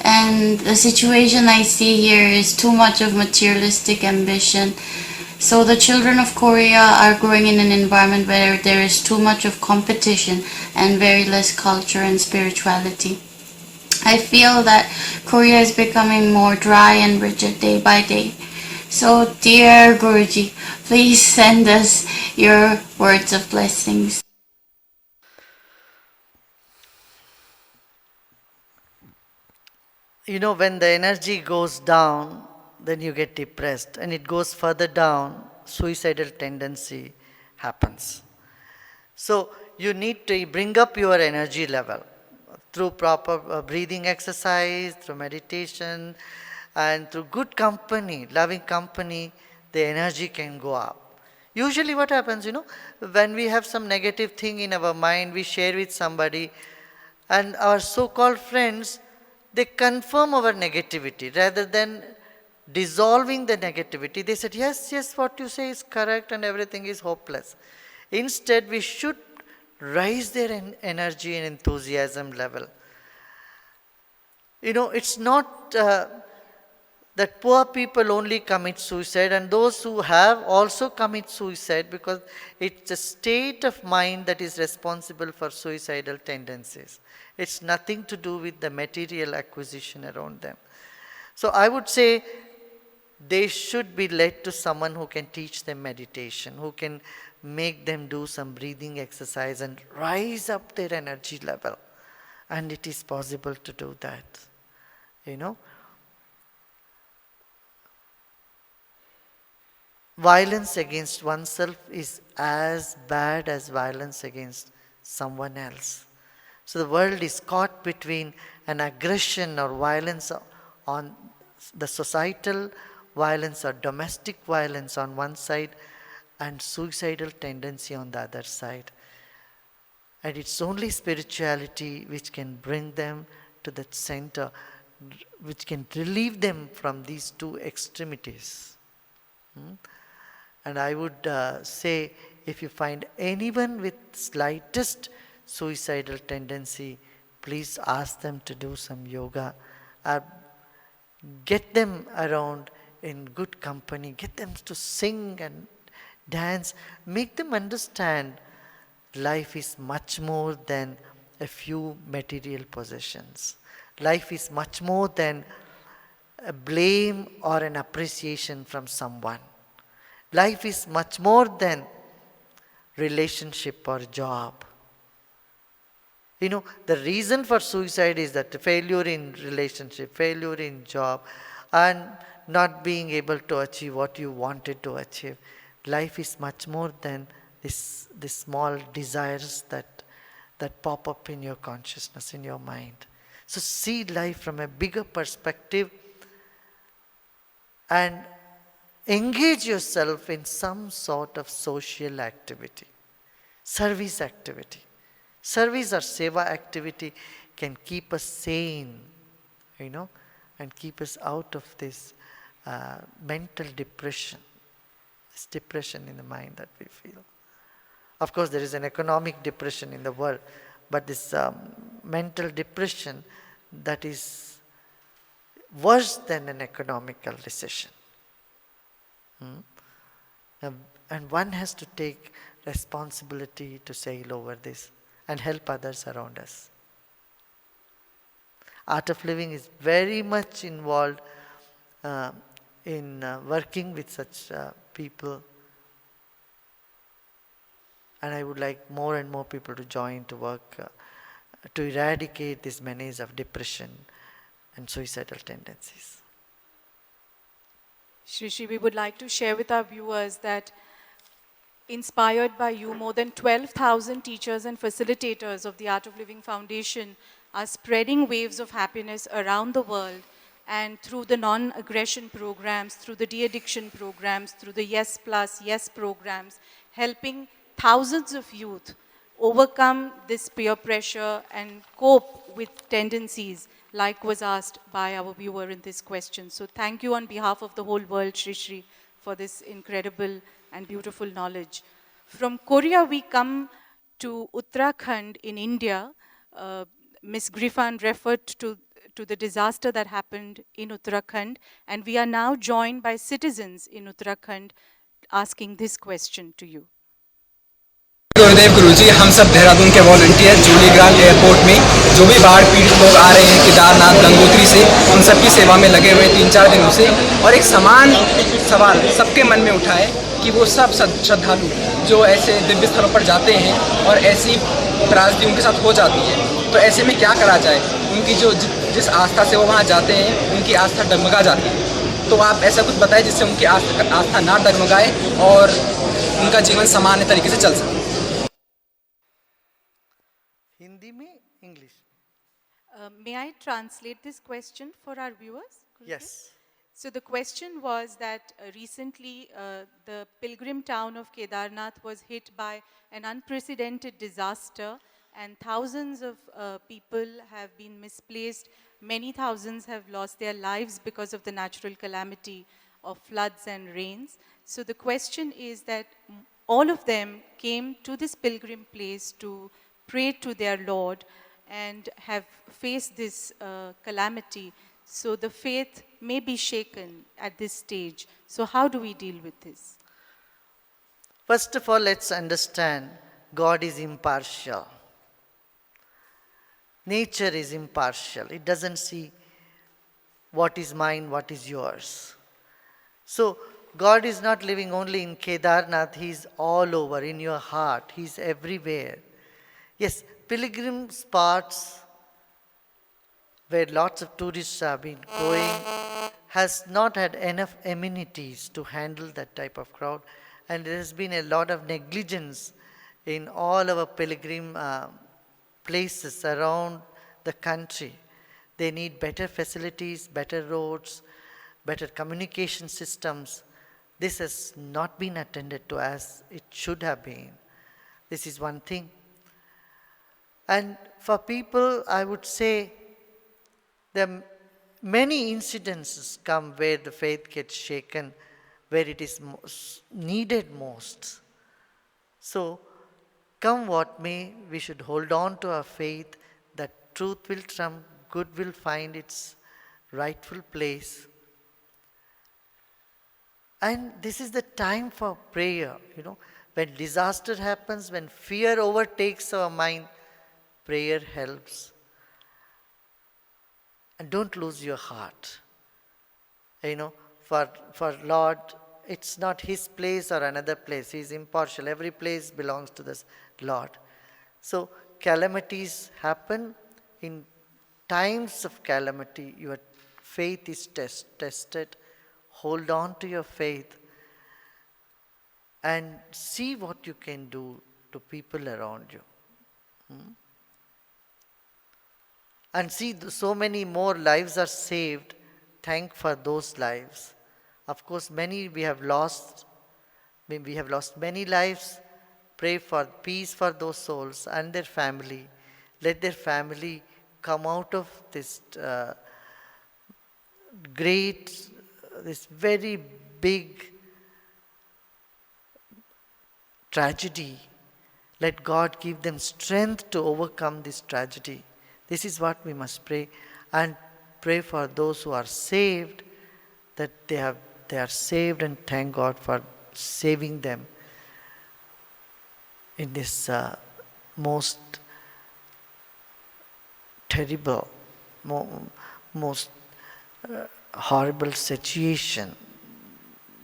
S12: And the situation I see here is too much of materialistic ambition. So the children of Korea are growing in an environment where there is too much of competition and very less culture and spirituality. I feel that Korea is becoming more dry and rigid day by day. So dear Guruji, please send us your words of blessings.
S5: When the energy goes down, then you get depressed, and it goes further down, suicidal tendency happens. So you need to bring up your energy level through proper breathing exercise, through meditation, and through good company, loving company, the energy can go up. Usually what happens, when we have some negative thing in our mind, we share with somebody, and our so-called friends, they confirm our negativity rather than dissolving the negativity. They said, yes, what you say is correct and everything is hopeless. Instead, we should raise their energy and enthusiasm level. It's not that poor people only commit suicide, and those who have also commit suicide, because it's a state of mind that is responsible for suicidal tendencies. It's nothing to do with the material acquisition around them. So I would say they should be led to someone who can teach them meditation, who can make them do some breathing exercise and rise up their energy level. And it is possible to do that. Violence against oneself is as bad as violence against someone else. So the world is caught between an aggression or violence on the societal violence or domestic violence on one side, and suicidal tendency on the other side. And it's only spirituality which can bring them to that center, which can relieve them from these two extremities. And I would say, if you find anyone with slightest suicidal tendency, please ask them to do some yoga, or get them around in good company, get them to sing and dance, make them understand life is much more than a few material possessions. Life is much more than a blame or an appreciation from someone. Life is much more than relationship or job. The reason for suicide is that failure in relationship, failure in job, and not being able to achieve what you wanted to achieve. Life is much more than these small desires that pop up in your consciousness, in your mind. So see life from a bigger perspective and engage yourself in some sort of social activity, service activity. Service or seva activity can keep us sane, and keep us out of this mental depression, this depression in the mind that we feel. Of course, there is an economic depression in the world, but this mental depression that is worse than an economical recession. And one has to take responsibility to sail over this and help others around us. Art of Living is very much involved in working with such people. And I would like more and more people to join to work to eradicate this menace of depression and suicidal tendencies.
S8: Shri Shri, we would like to share with our viewers that inspired by you, more than 12,000 teachers and facilitators of the Art of Living Foundation are spreading waves of happiness around the world, and through the non-aggression programs, through the de-addiction programs, through the Yes Plus Yes programs, helping thousands of youth overcome this peer pressure and cope with tendencies like was asked by our viewer in this question. So thank you on behalf of the whole world, Shri Shri, for this incredible and beautiful knowledge. From Korea, we come to Uttarakhand in India. Ms. Griffin referred to the disaster that happened in Uttarakhand, and we are now joined by citizens in Uttarakhand asking this question to you.
S7: गुरुदेव गुरुजी, हम सब देहरादून के volunteer जूलीग्रांट airport में जो भी बाढ़ पीड़ित लोग आ रहे हैं केदारनाथ गंगोत्री से, उन सबकी सेवा में लगे हुए 3-4 दिनों से, और एक समान सवाल सबके मन में उठा है कि वो सब श्रद्धालु जो ऐसे दिव्य स्थलों पर जाते हैं और ऐसी त्रासदी उनके साथ हो जाती है, तो ऐसे में क्या करा जाए? उनकी जो जिस आस्था से वो वहाँ जाते हैं, उनकी आस्था डगमगा जाती है, तो आप ऐसा कुछ बताएं जिससे उनकी आस्था ना डगमगाए और उनका जीवन सामान्य तरीके से चल सके.
S5: Hindi mein, English?
S8: May I translate this question for our viewers?
S5: Yes.
S8: So the question was that recently the pilgrim town of Kedarnath was hit by an unprecedented disaster, and thousands of people have been misplaced. Many thousands have lost their lives because of the natural calamity of floods and rains. So the question is that all of them came to this pilgrim place to pray to their Lord and have faced this calamity. So the faith may be shaken at this stage. So how do we deal with this?
S5: First of all, let's understand God is impartial. Nature is impartial. It doesn't see what is mine, what is yours. So God is not living only in Kedarnath. He is all over in your heart. He is everywhere. Yes, pilgrim spots where lots of tourists have been going has not had enough amenities to handle that type of crowd, and there has been a lot of negligence in all our pilgrim places around the country. They need better facilities, better roads, better communication systems. This has not been attended to as it should have been. This is one thing. And for people, I would say, there are many incidences come where the faith gets shaken, where it is needed most. So, come what may, we should hold on to our faith that truth will trump, good will find its rightful place. And this is the time for prayer, When disaster happens, when fear overtakes our mind, prayer helps. And don't lose your heart. For Lord, it's not His place or another place. He is impartial. Every place belongs to the Lord. So calamities happen. In times of calamity, your faith is tested. Hold on to your faith and see what you can do to people around you. and see so many more lives are saved. Thank for those lives. Of course, many we have lost. We have lost many lives. Pray for peace for those souls and their family. Let their family come out of this this very big tragedy. Let God give them strength to overcome this tragedy. This is what we must pray, and pray for those who are saved, that they are saved, and thank God for saving them in this most terrible, most horrible situation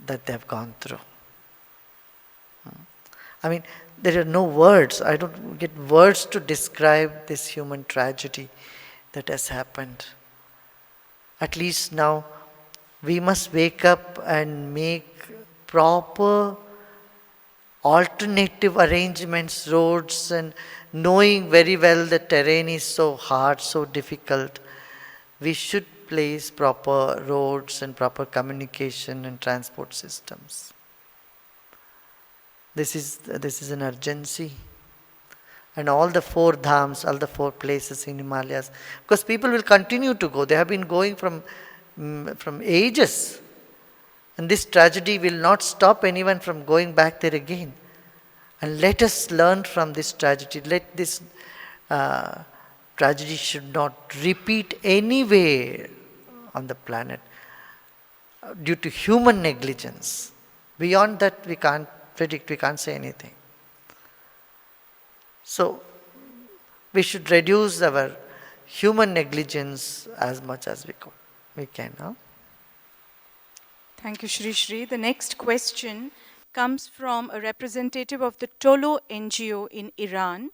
S5: that they have gone through. I mean, there are no words. I don't get words to describe this human tragedy that has happened. At least now we must wake up and make proper alternative arrangements, roads, and knowing very well the terrain is so hard, so difficult. We should place proper roads and proper communication and transport systems. This is an urgency. And all the 4 dhams, all the 4 places in Himalayas, because people will continue to go. They have been going from ages. And this tragedy will not stop anyone from going back there again. And let us learn from this tragedy. Let this tragedy should not repeat anywhere on the planet due to human negligence. Beyond that, we can't predict, we can't say anything. So, we should reduce our human negligence as much as we can. Huh?
S8: Thank you, Shri Shri. The next question comes from a representative of the Tolo NGO in Iran.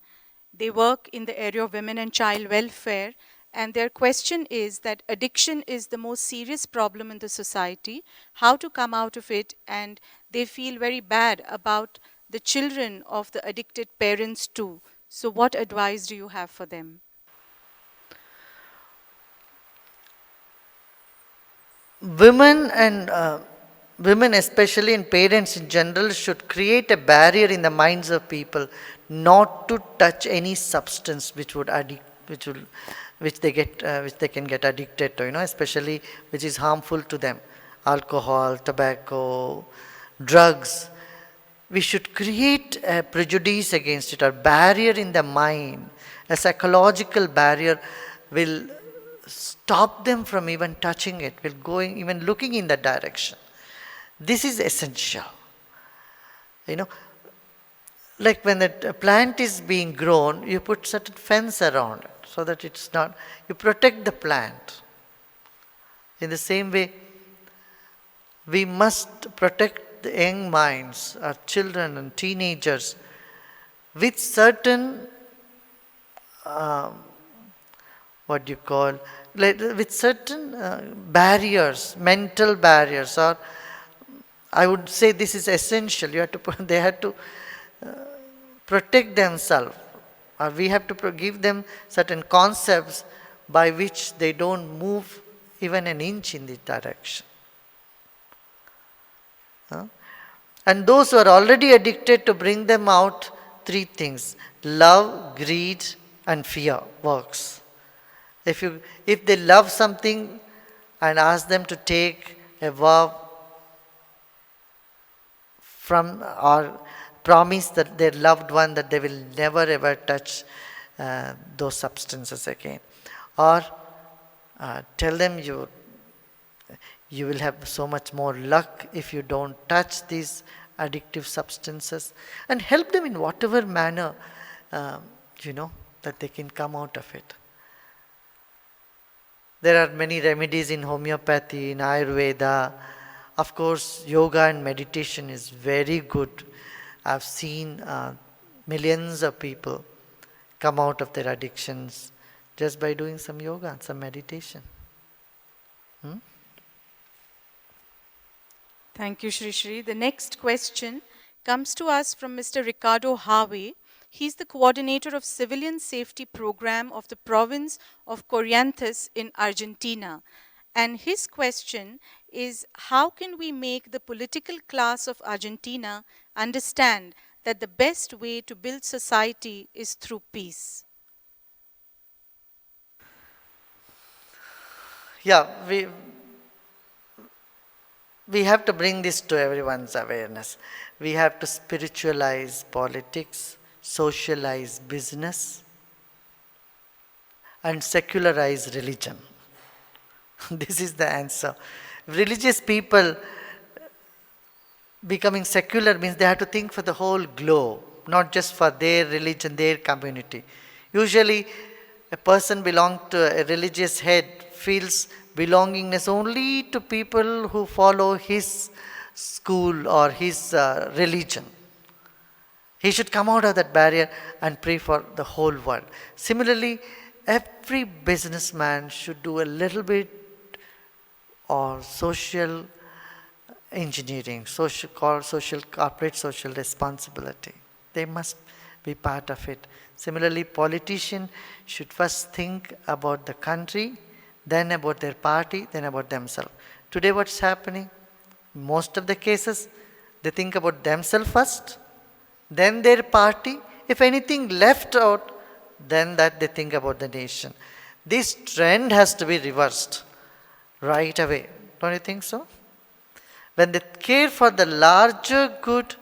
S8: They work in the area of women and child welfare, and their question is that addiction is the most serious problem in the society, how to come out of it, and they feel very bad about the children of the addicted parents too. So what advice do you have for them?
S5: Women especially, and parents in general, should create a barrier in the minds of people not to touch any substance which they can get addicted to, especially which is harmful to them. Alcohol, tobacco, drugs. We should create a prejudice against it, a barrier in the mind. A psychological barrier will stop them from even touching it, will going even looking in that direction. This is essential. Like when a plant is being grown, you put certain fence around it so that it's not, you protect the plant. In the same way, we must protect the young minds, our children and teenagers, with certain with certain barriers, mental barriers, or I would say this is essential. They have to protect themselves, or we have to give them certain concepts by which they don't move even an inch in this direction. And those who are already addicted, to bring them out, 3 things: love, greed, and fear works. If they love something, and ask them to take a vow from, or promise that their loved one that they will never ever touch those substances again, or tell them you will have so much more luck if you don't touch these addictive substances, and help them in whatever manner that they can come out of it. There are many remedies in homeopathy, in Ayurveda. Of course, yoga and meditation is very good. I've seen millions of people come out of their addictions just by doing some yoga and some meditation.
S8: Thank you, Shri Shri. The next question comes to us from Mr. Ricardo Harvey. He's the coordinator of civilian safety program of the province of Corrientes in Argentina. And his question is, how can we make the political class of Argentina understand that the best way to build society is through peace?
S5: Yeah, we have to bring this to everyone's awareness. We have to spiritualize politics, socialize business, and secularize religion. This is the answer. Religious people becoming secular means they have to think for the whole globe, not just for their religion, their community. Usually, a person belonging to a religious head feels belongingness only to people who follow his school or his religion. He should come out of that barrier and pray for the whole world. Similarly, every businessman should do a little bit of social engineering, corporate social responsibility. They must be part of it. Similarly, politicians should first think about the country, then about their party, then about themselves. Today what's happening? Most of the cases, they think about themselves first, then their party. If anything left out, then that they think about the nation. This trend has to be reversed right away. Don't you think so? When they care for the larger good,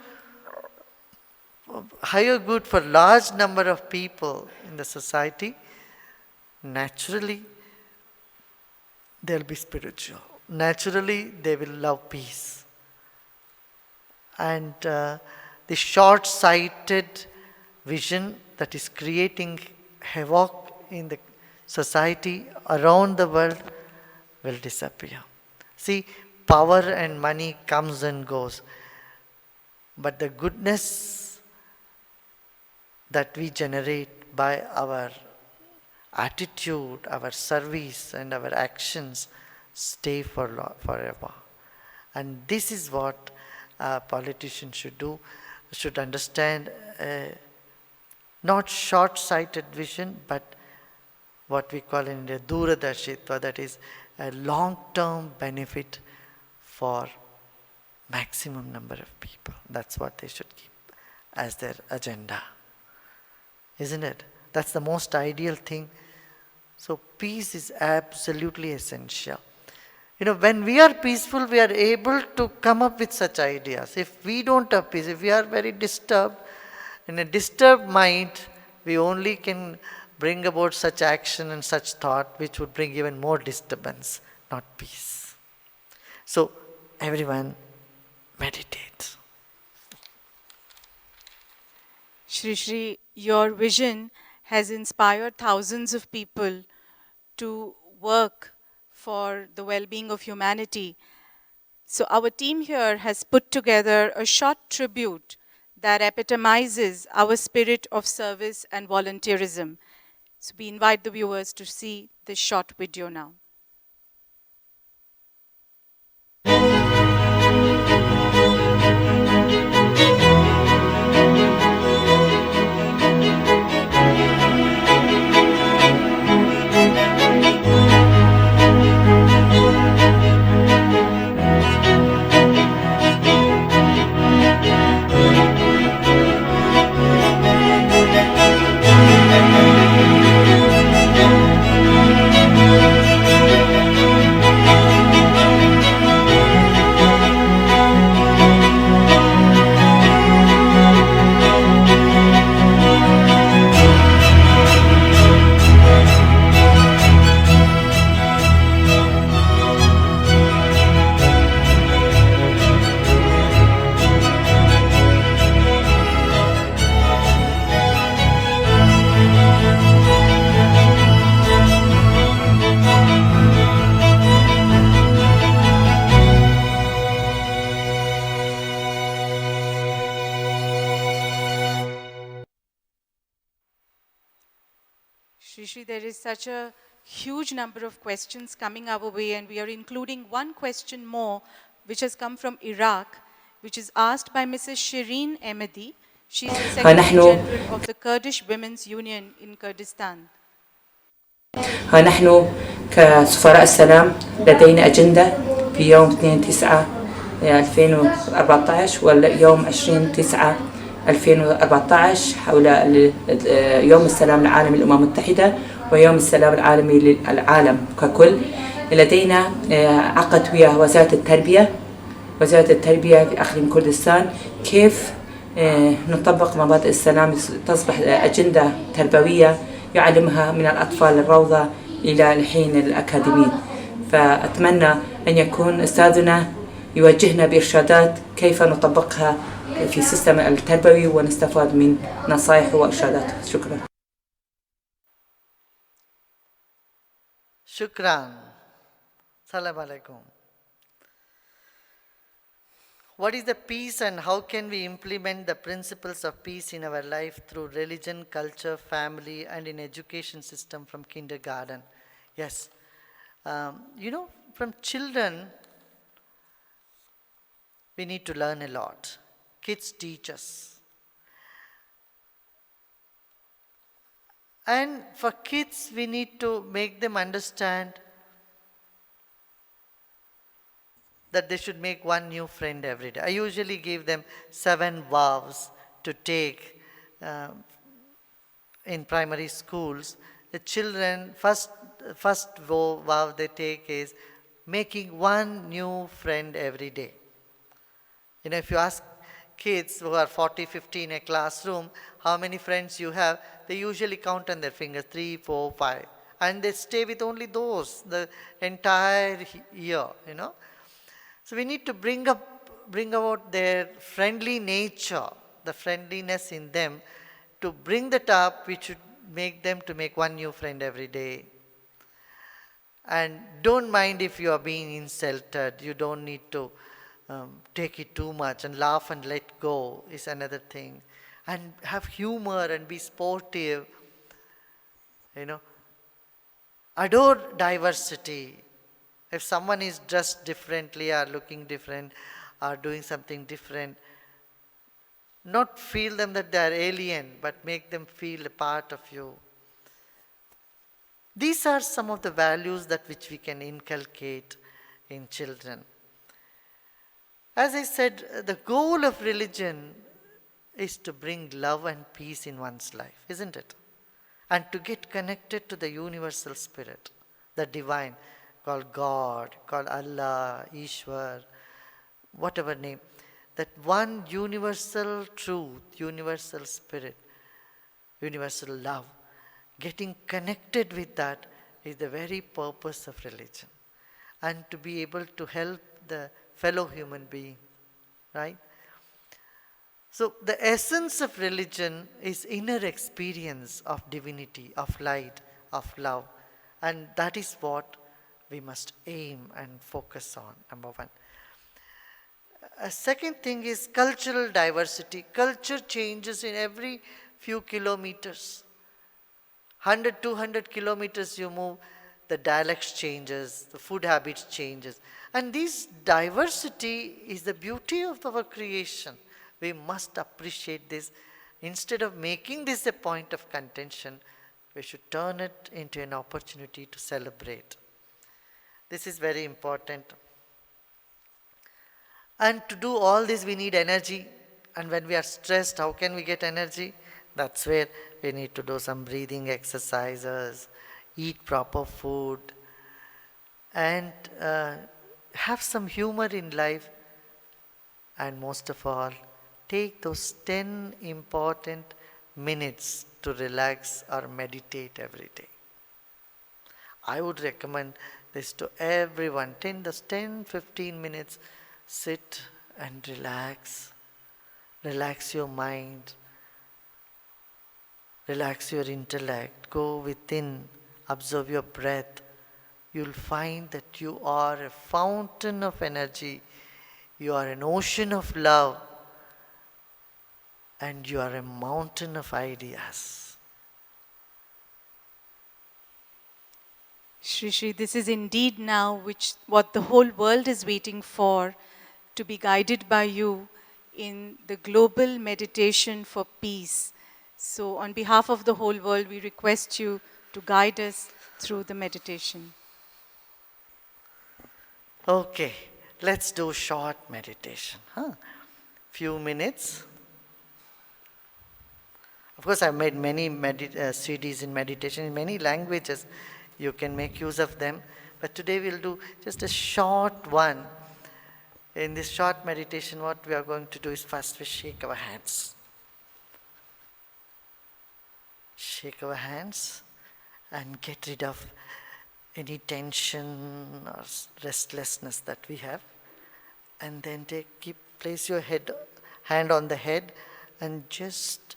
S5: higher good for large number of people in the society, naturally they'll be spiritual. Naturally they will love peace. And the short-sighted vision that is creating havoc in the society around the world will disappear. See, power and money comes and goes, but the goodness that we generate by our attitude, our service and our actions stay forever. And this is what a politician should do, should understand not short-sighted vision, but what we call in India Duradarshitva, that is a long-term benefit for maximum number of people. That's what they should keep as their agenda. Isn't it? That's the most ideal thing. So peace is absolutely essential. You know, when we are peaceful, we are able to come up with such ideas. If we don't have peace, if we are very disturbed, in a disturbed mind, we only can bring about such action and such thought which would bring even more disturbance, not peace. So everyone meditate.
S8: Shri Shri, your vision has inspired thousands of people to work for the well-being of humanity. So our team here has put together a short tribute that epitomizes our spirit of service and volunteerism. So we invite the viewers to see this short video now. Shri Shri, there is such a huge number of questions coming our way, and we are including one question more which has come from Iraq, which is asked by Mrs. Shireen Ahmadi. She is the Secretary
S13: نحن
S8: General of the Kurdish Women's Union in Kurdistan.
S13: نحن كسفراء السلام لدينا أجندة في يوم 2/9/2014 واليوم 20/9/2014 حول يوم السلام العالمي للأمم المتحدة ويوم السلام العالمي للعالم ككل. لدينا عقد ويا وزارة التربية في أقليم كردستان كيف نطبق مبادئ السلام تصبح أجندة تربوية يعلمها من الأطفال الروضة إلى الحين الأكاديمي. فأتمنى أن يكون أستاذنا يوجهنا بإرشادات كيف نطبقها في السيستم التربوي ونستفاد من نصائح وإرشاداته. شكرا.
S5: Shukran. Salam alaikum. What is the peace and how can we implement the principles of peace in our life through religion, culture, family, and in education system from kindergarten? Yes. From children, we need to learn a lot. Kids teach us. And for kids, we need to make them understand that they should make one new friend every day. I usually give them 7 vows to take in primary schools. The children, first vow they take is making one new friend every day. If you ask kids who are 40, 50 in a classroom, how many friends you have, they usually count on their fingers, 3, 4, 5. And they stay with only those the entire year, So we need to bring about their friendly nature, the friendliness in them. To bring that up, we should make them to make one new friend every day. And don't mind if you are being insulted. You don't need to take it too much and laugh and let go is another thing. And have humor and be sportive. Adore diversity. If someone is dressed differently or looking different or doing something different, not feel them that they are alien, but make them feel a part of you. These are some of the values that which we can inculcate in children. As I said, the goal of religion is to bring love and peace in one's life, isn't it? And to get connected to the universal spirit, the divine, called God, called Allah, Ishwar, whatever name. That one universal truth, universal spirit, universal love, getting connected with that is the very purpose of religion. And to be able to help the fellow human being, right? So the essence of religion is inner experience of divinity, of light, of love. And that is what we must aim and focus on, number one. A second thing is cultural diversity. Culture changes in every few kilometers. 100, 200 kilometers you move, the dialects changes, the food habits changes. And this diversity is the beauty of our creation. We must appreciate this. Instead of making this a point of contention, we should turn it into an opportunity to celebrate. This is very important. And to do all this, we need energy. And when we are stressed, how can we get energy? That's where we need to do some breathing exercises, eat proper food, and have some humor in life. And most of all, take those 10 important minutes to relax or meditate every day. I would recommend this to everyone. 10-15 minutes, sit and relax. Relax your mind. Relax your intellect. Go within. Observe your breath. You'll find that you are a fountain of energy. You are an ocean of love. And you are a mountain of ideas.
S8: Shri Shri, this is indeed now what the whole world is waiting for, to be guided by you in the global meditation for peace. So on behalf of the whole world, we request you to guide us through the meditation.
S5: Okay, let's do short meditation. Few minutes. Of course, I've made many CDs in meditation in many languages. You can make use of them. But today we'll do just a short one. In this short meditation, what we are going to do is first we shake our hands. Shake our hands and get rid of any tension or restlessness that we have. And then place your hand on the head and just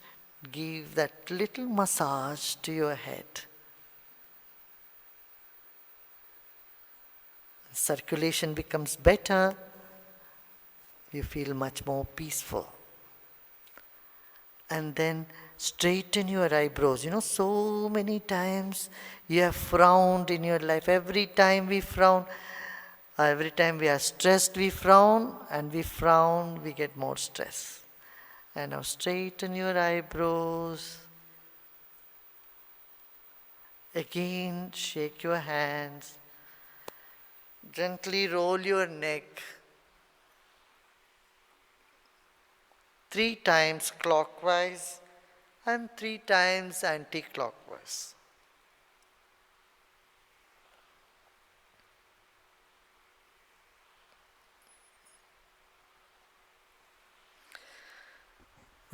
S5: give that little massage to your head. Circulation becomes better. You feel much more peaceful. And then straighten your eyebrows. You know, so many times you have frowned in your life. Every time we frown, every time we are stressed, we frown, and we frown, we get more stress. And now straighten your eyebrows. Again, shake your hands. Gently roll your neck. 3 times clockwise and 3 times anti-clockwise.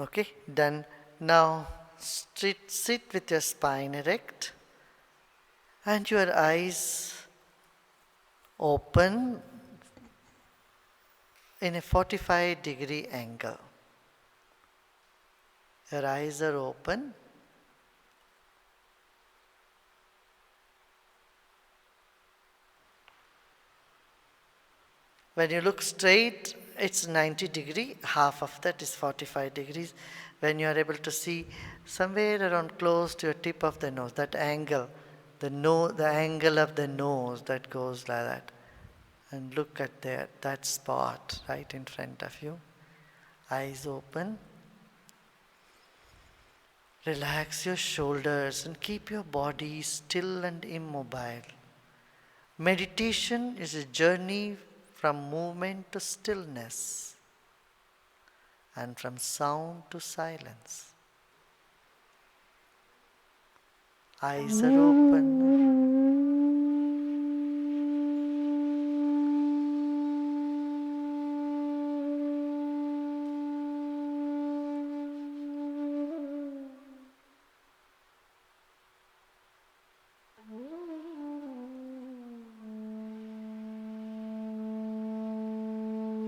S5: Okay, done. Now sit with your spine erect and your eyes open in a 45-degree angle. Your eyes are open. When you look straight, it's 90 degree, half of that is 45 degrees. When you are able to see somewhere around close to your tip of the nose, that angle, the angle of the nose that goes like that. And look at that spot right in front of you. Eyes open. Relax your shoulders and keep your body still and immobile. Meditation is a journey from movement to stillness and from sound to silence. Eyes are open.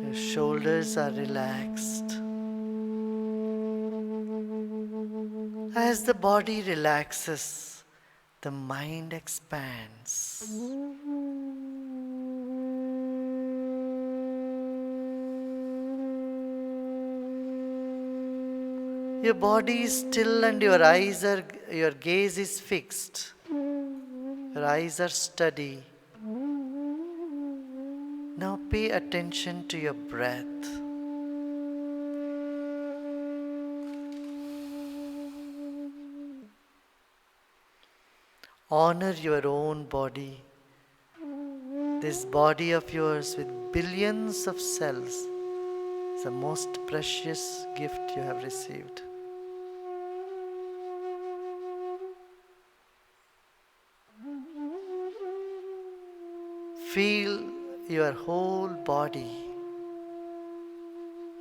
S5: Your shoulders are relaxed. As the body relaxes, the mind expands. Your body is still and your gaze is fixed. Your eyes are steady. Now pay attention to your breath. Honor your own body. This body of yours with billions of cells is the most precious gift you have received. Feel your whole body.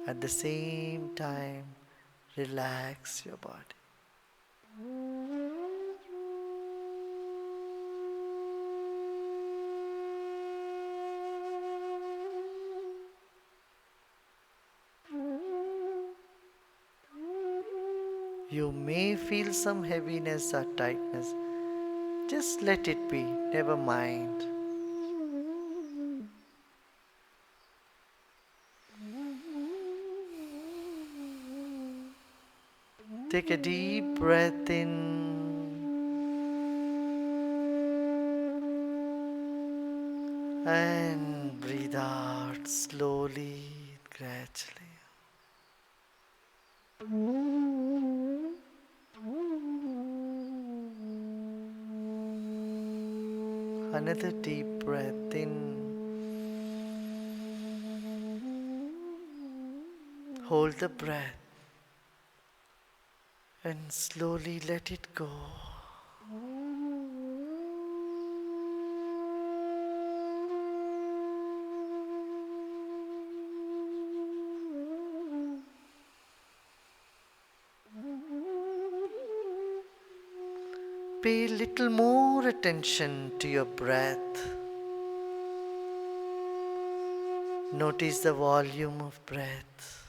S5: At the same time, relax your body. You may feel some heaviness or tightness. Just let it be, never mind. Take a deep breath in and breathe out slowly, gradually. Another deep breath in. Hold the breath and slowly let it go. Pay a little more attention to your breath. Notice the volume of breath.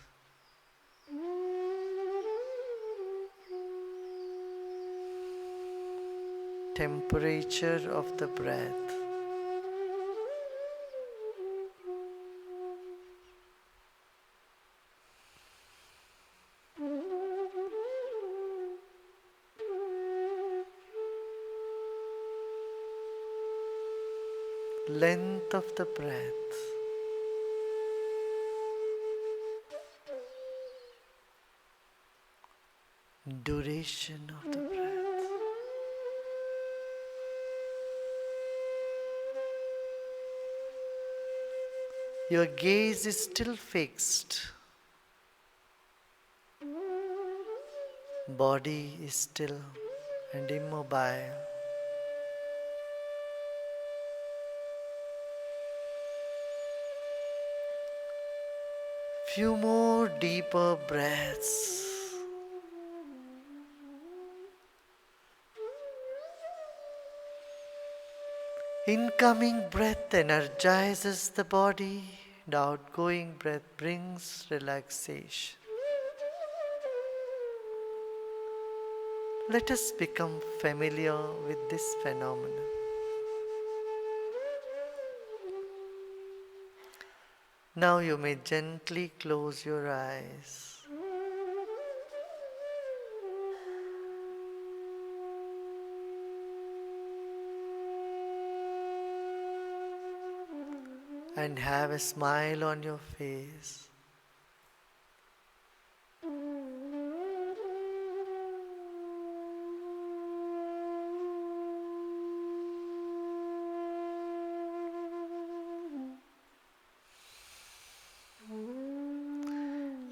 S5: Temperature of the breath. Length of the breath. Duration of the breath. Your gaze is still fixed. Body is still and immobile. Few more deeper breaths. Incoming breath energizes the body. The outgoing breath brings relaxation. Let us become familiar with this phenomenon. Now you may gently close your eyes. And have a smile on your face.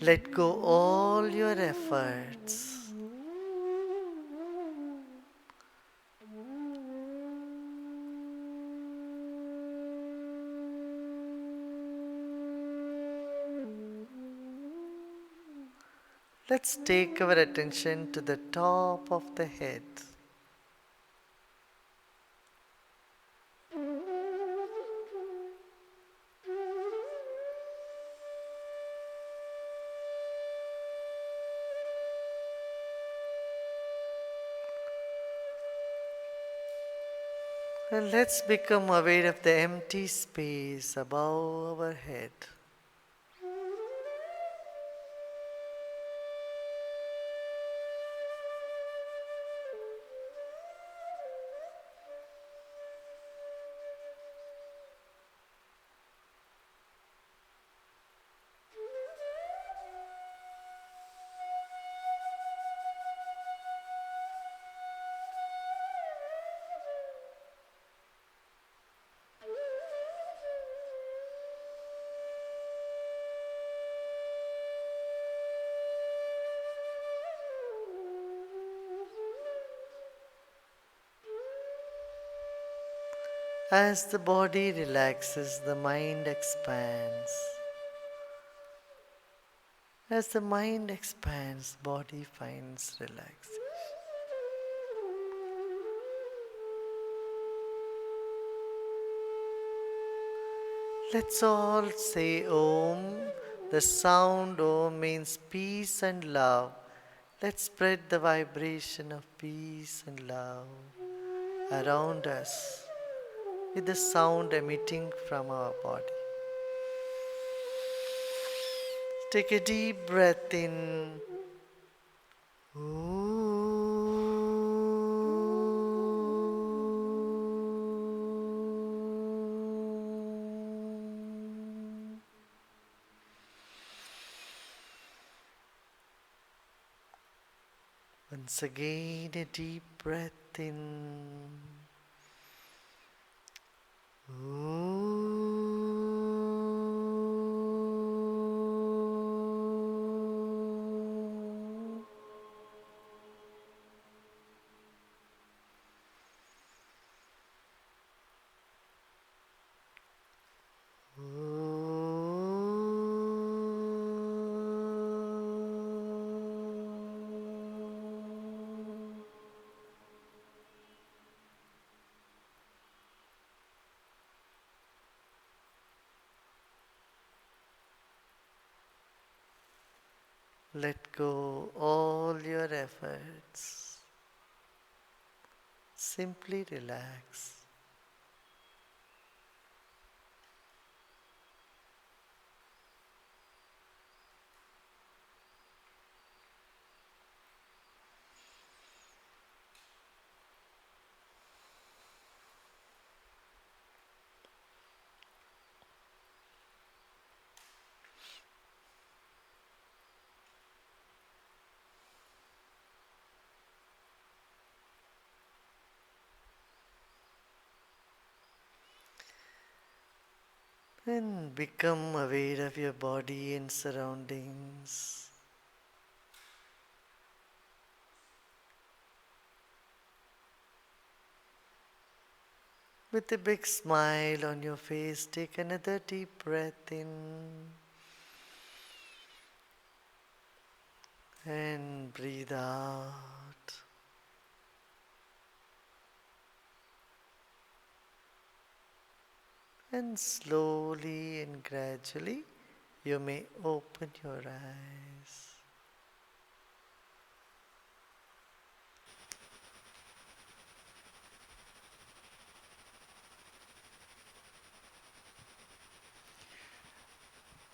S5: Let go all your efforts. Let's take our attention to the top of the head. And let's become aware of the empty space above our head. As the body relaxes, the mind expands. As the mind expands, body finds relaxation. Let's all say Om. The sound Om means peace and love. Let's spread the vibration of peace and love around us with the sound emitting from our body. Take a deep breath in. Once again, a deep breath in. Let go all your efforts. Simply relax. And become aware of your body and surroundings. With a big smile on your face, take another deep breath in and breathe out. And slowly and gradually you may open your eyes.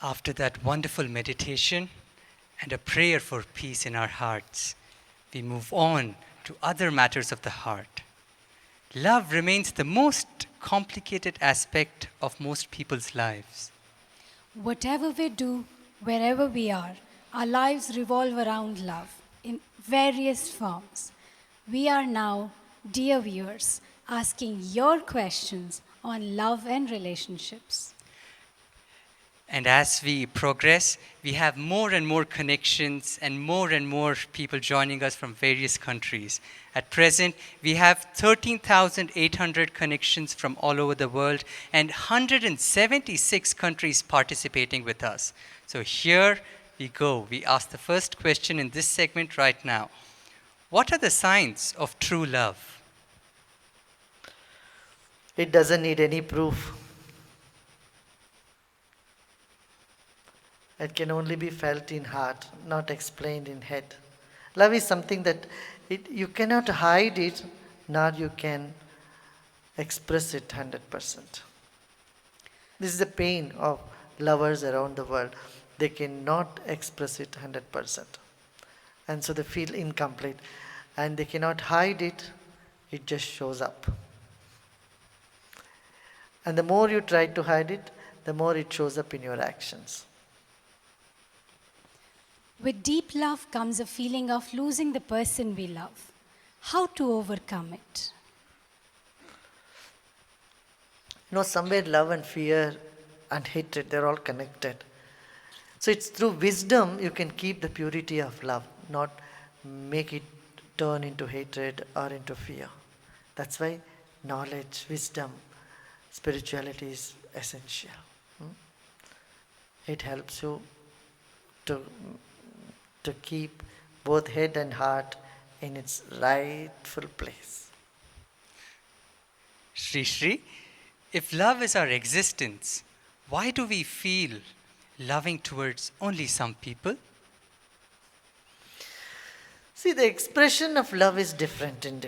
S1: After that wonderful meditation and a prayer for peace in our hearts, we move on to other matters of the heart. Love remains the most complicated aspect of most people's lives.
S2: Whatever we do, wherever we are, our lives revolve around love in various forms. We are now, dear viewers, asking your questions on love and relationships.
S1: And as we progress, we have more and more connections and more people joining us from various countries. At present, we have 13,800 connections from all over the world and 176 countries participating with us. So here we go. We ask the first question in this segment right now. What are the signs of true love?
S5: It doesn't need any proof. It can only be felt in heart, not explained in head. Love is something that you cannot hide it, nor you can express it 100%. This is the pain of lovers around the world. They cannot express it 100%. And so they feel incomplete. And they cannot hide it, it just shows up. And the more you try to hide it, the more it shows up in your actions.
S2: With deep love comes a feeling of losing the person we love. How to overcome it?
S5: Somewhere love and fear and hatred, they're all connected. So it's through wisdom you can keep the purity of love, not make it turn into hatred or into fear. That's why knowledge, wisdom, spirituality is essential. It helps you to keep both head and heart in its rightful place.
S1: Shri Shri, if love is our existence, why do we feel loving towards only some people?
S5: See, the expression of love is different in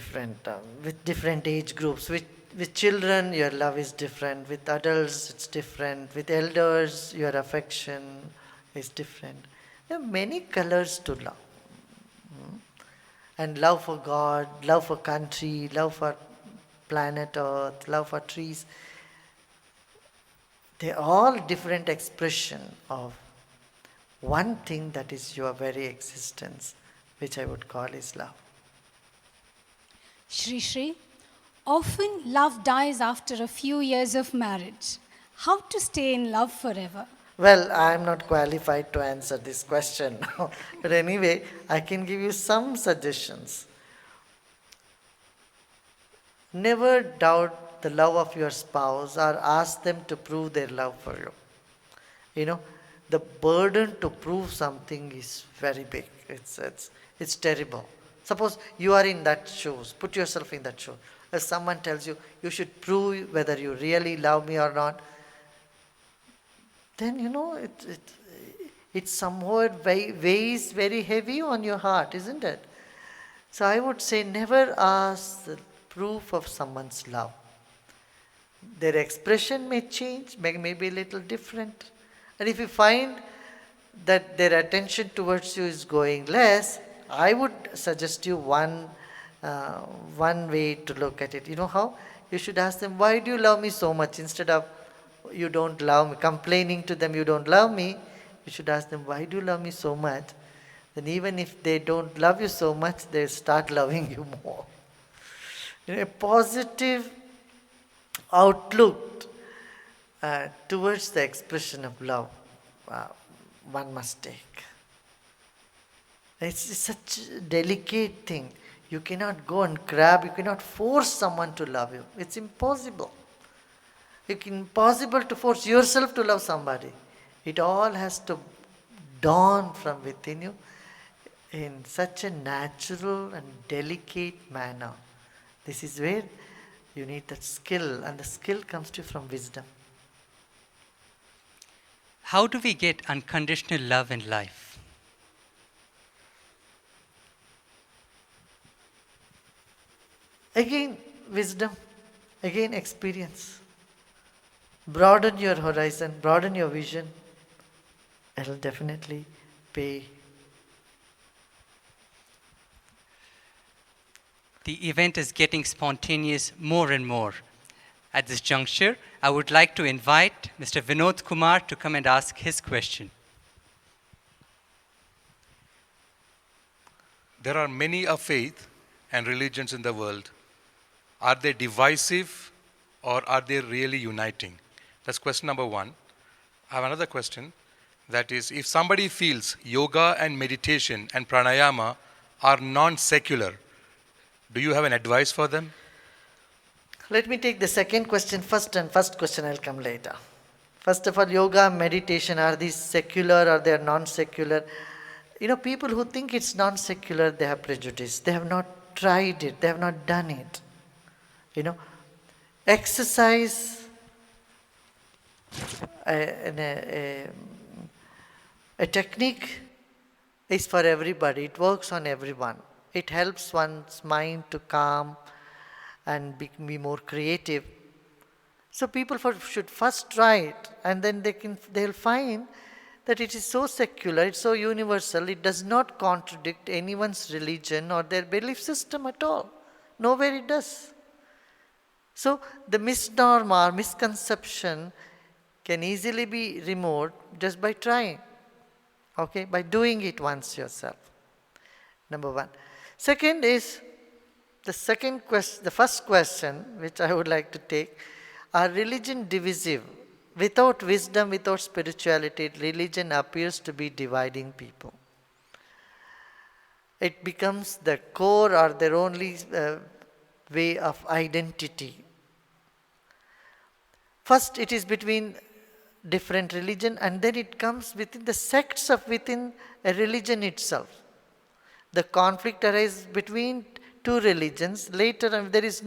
S5: with different age groups. With children, your love is different. With adults, it's different. With elders, your affection is different. There are many colors to love. And love for God, love for country, love for planet Earth, love for trees. They are all different expression of one thing that is your very existence, which I would call is love.
S2: Shri Shri, often love dies after a few years of marriage. How to stay in love forever?
S5: Well, I am not qualified to answer this question. But anyway, I can give you some suggestions. Never doubt the love of your spouse or ask them to prove their love for you. You know, the burden to prove something is very big. It's terrible. Suppose you are in that shoes. Put yourself in that shoe. If someone tells you, you should prove whether you really love me or not, then it somewhat weighs very heavy on your heart, isn't it? So I would say never ask the proof of someone's love. Their expression may change, may be a little different. And if you find that their attention towards you is going less, I would suggest you one way to look at it. You know how? You should ask them, why do you love me so much? Instead of, you don't love me, complaining to them, you don't love me, you should ask them, why do you love me so much? Then even if they don't love you so much, they start loving you more. A positive outlook towards the expression of love one must take. It's such a delicate thing. You cannot go and grab, you cannot force someone to love you. It's impossible. It's impossible to force yourself to love somebody. It all has to dawn from within you in such a natural and delicate manner. This is where you need that skill, and the skill comes to you from wisdom.
S1: How do we get unconditional love in life?
S5: Again, wisdom. Again, experience. Broaden your horizon, broaden your vision. It will definitely pay.
S1: The event is getting spontaneous more and more. At this juncture, I would like to invite Mr. Vinod Kumar to come and ask his question.
S14: There are many of faith and religions in the world. Are they divisive or are they really uniting? That's question number one. I have another question. That is, if somebody feels yoga and meditation and pranayama are non-secular, do you have an advice for them?
S5: Let me take the second question first, and first question I'll come later. First of all, yoga, meditation, are these secular or they are non-secular? People who think it's non-secular, they have prejudice. They have not tried it. They have not done it. Exercise, a technique is for everybody. It works on everyone. It helps one's mind to calm and be more creative. So people should first try it, and then they'll find that it is so secular, it's so universal, it does not contradict anyone's religion or their belief system at all. Nowhere it does. So the misnorm or misconception can easily be removed just by trying, by doing it once yourself. Number one. Second is, the first question which I would like to take, are religion divisive? Without wisdom, without spirituality, religion appears to be dividing people. It becomes the core or their only way of identity. First it is between different religion, and then it comes within the sects of within a religion itself. The conflict arises between two religions. Later, if there is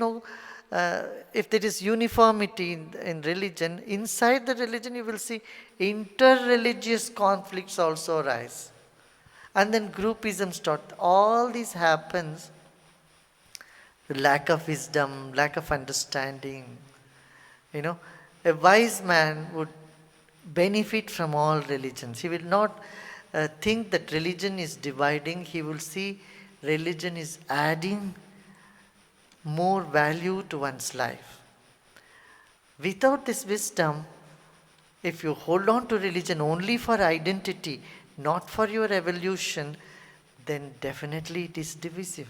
S5: if there is uniformity in religion, inside the religion you will see inter-religious conflicts also arise. And then groupism starts. All this happens, the lack of wisdom, lack of understanding. A wise man would benefit from all religions. He will not think that religion is dividing. He will see religion is adding more value to one's life. Without this wisdom, if you hold on to religion only for identity, not for your evolution, then definitely it is divisive.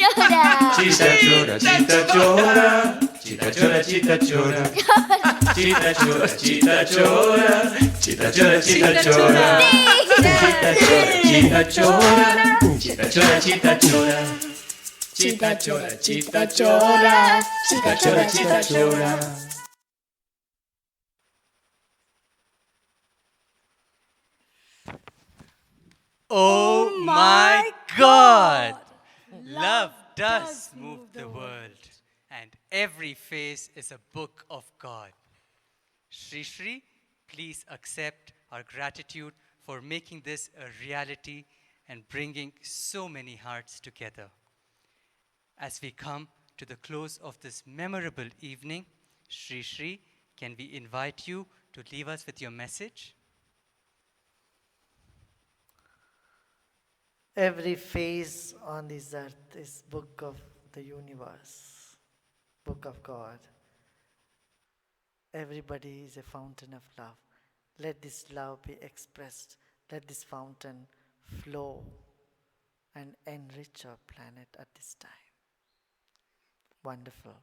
S15: chora. Chita chora, chita chora. Chita chora, chita chora. Chita chora, chita chora. Chita chora, chita chora. Chita chora, chita chora. Chita chora, chita chora. Chita chora, chita chora. Chita chora, chita chora.
S1: Oh my God! Love does move the world, and every face is a book of God. Shri Shri, please accept our gratitude for making this a reality and bringing so many hearts together. As we come to the close of this memorable evening, Shri Shri, can we invite you to leave us with your message?
S5: Every face on this earth is book of the universe, book of God. Everybody is a fountain of love. Let this love be expressed. Let this fountain flow and enrich our planet at this time. Wonderful.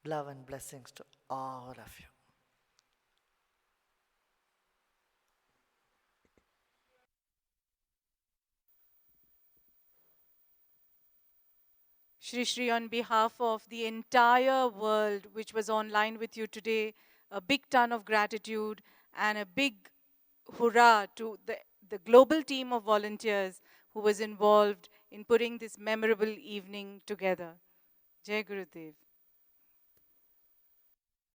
S5: Love and blessings to all of you.
S8: Shri Shri, on behalf of the entire world which was online with you today, a big ton of gratitude and a big hurrah to the global team of volunteers who was involved in putting this memorable evening together. Jai Gurudev.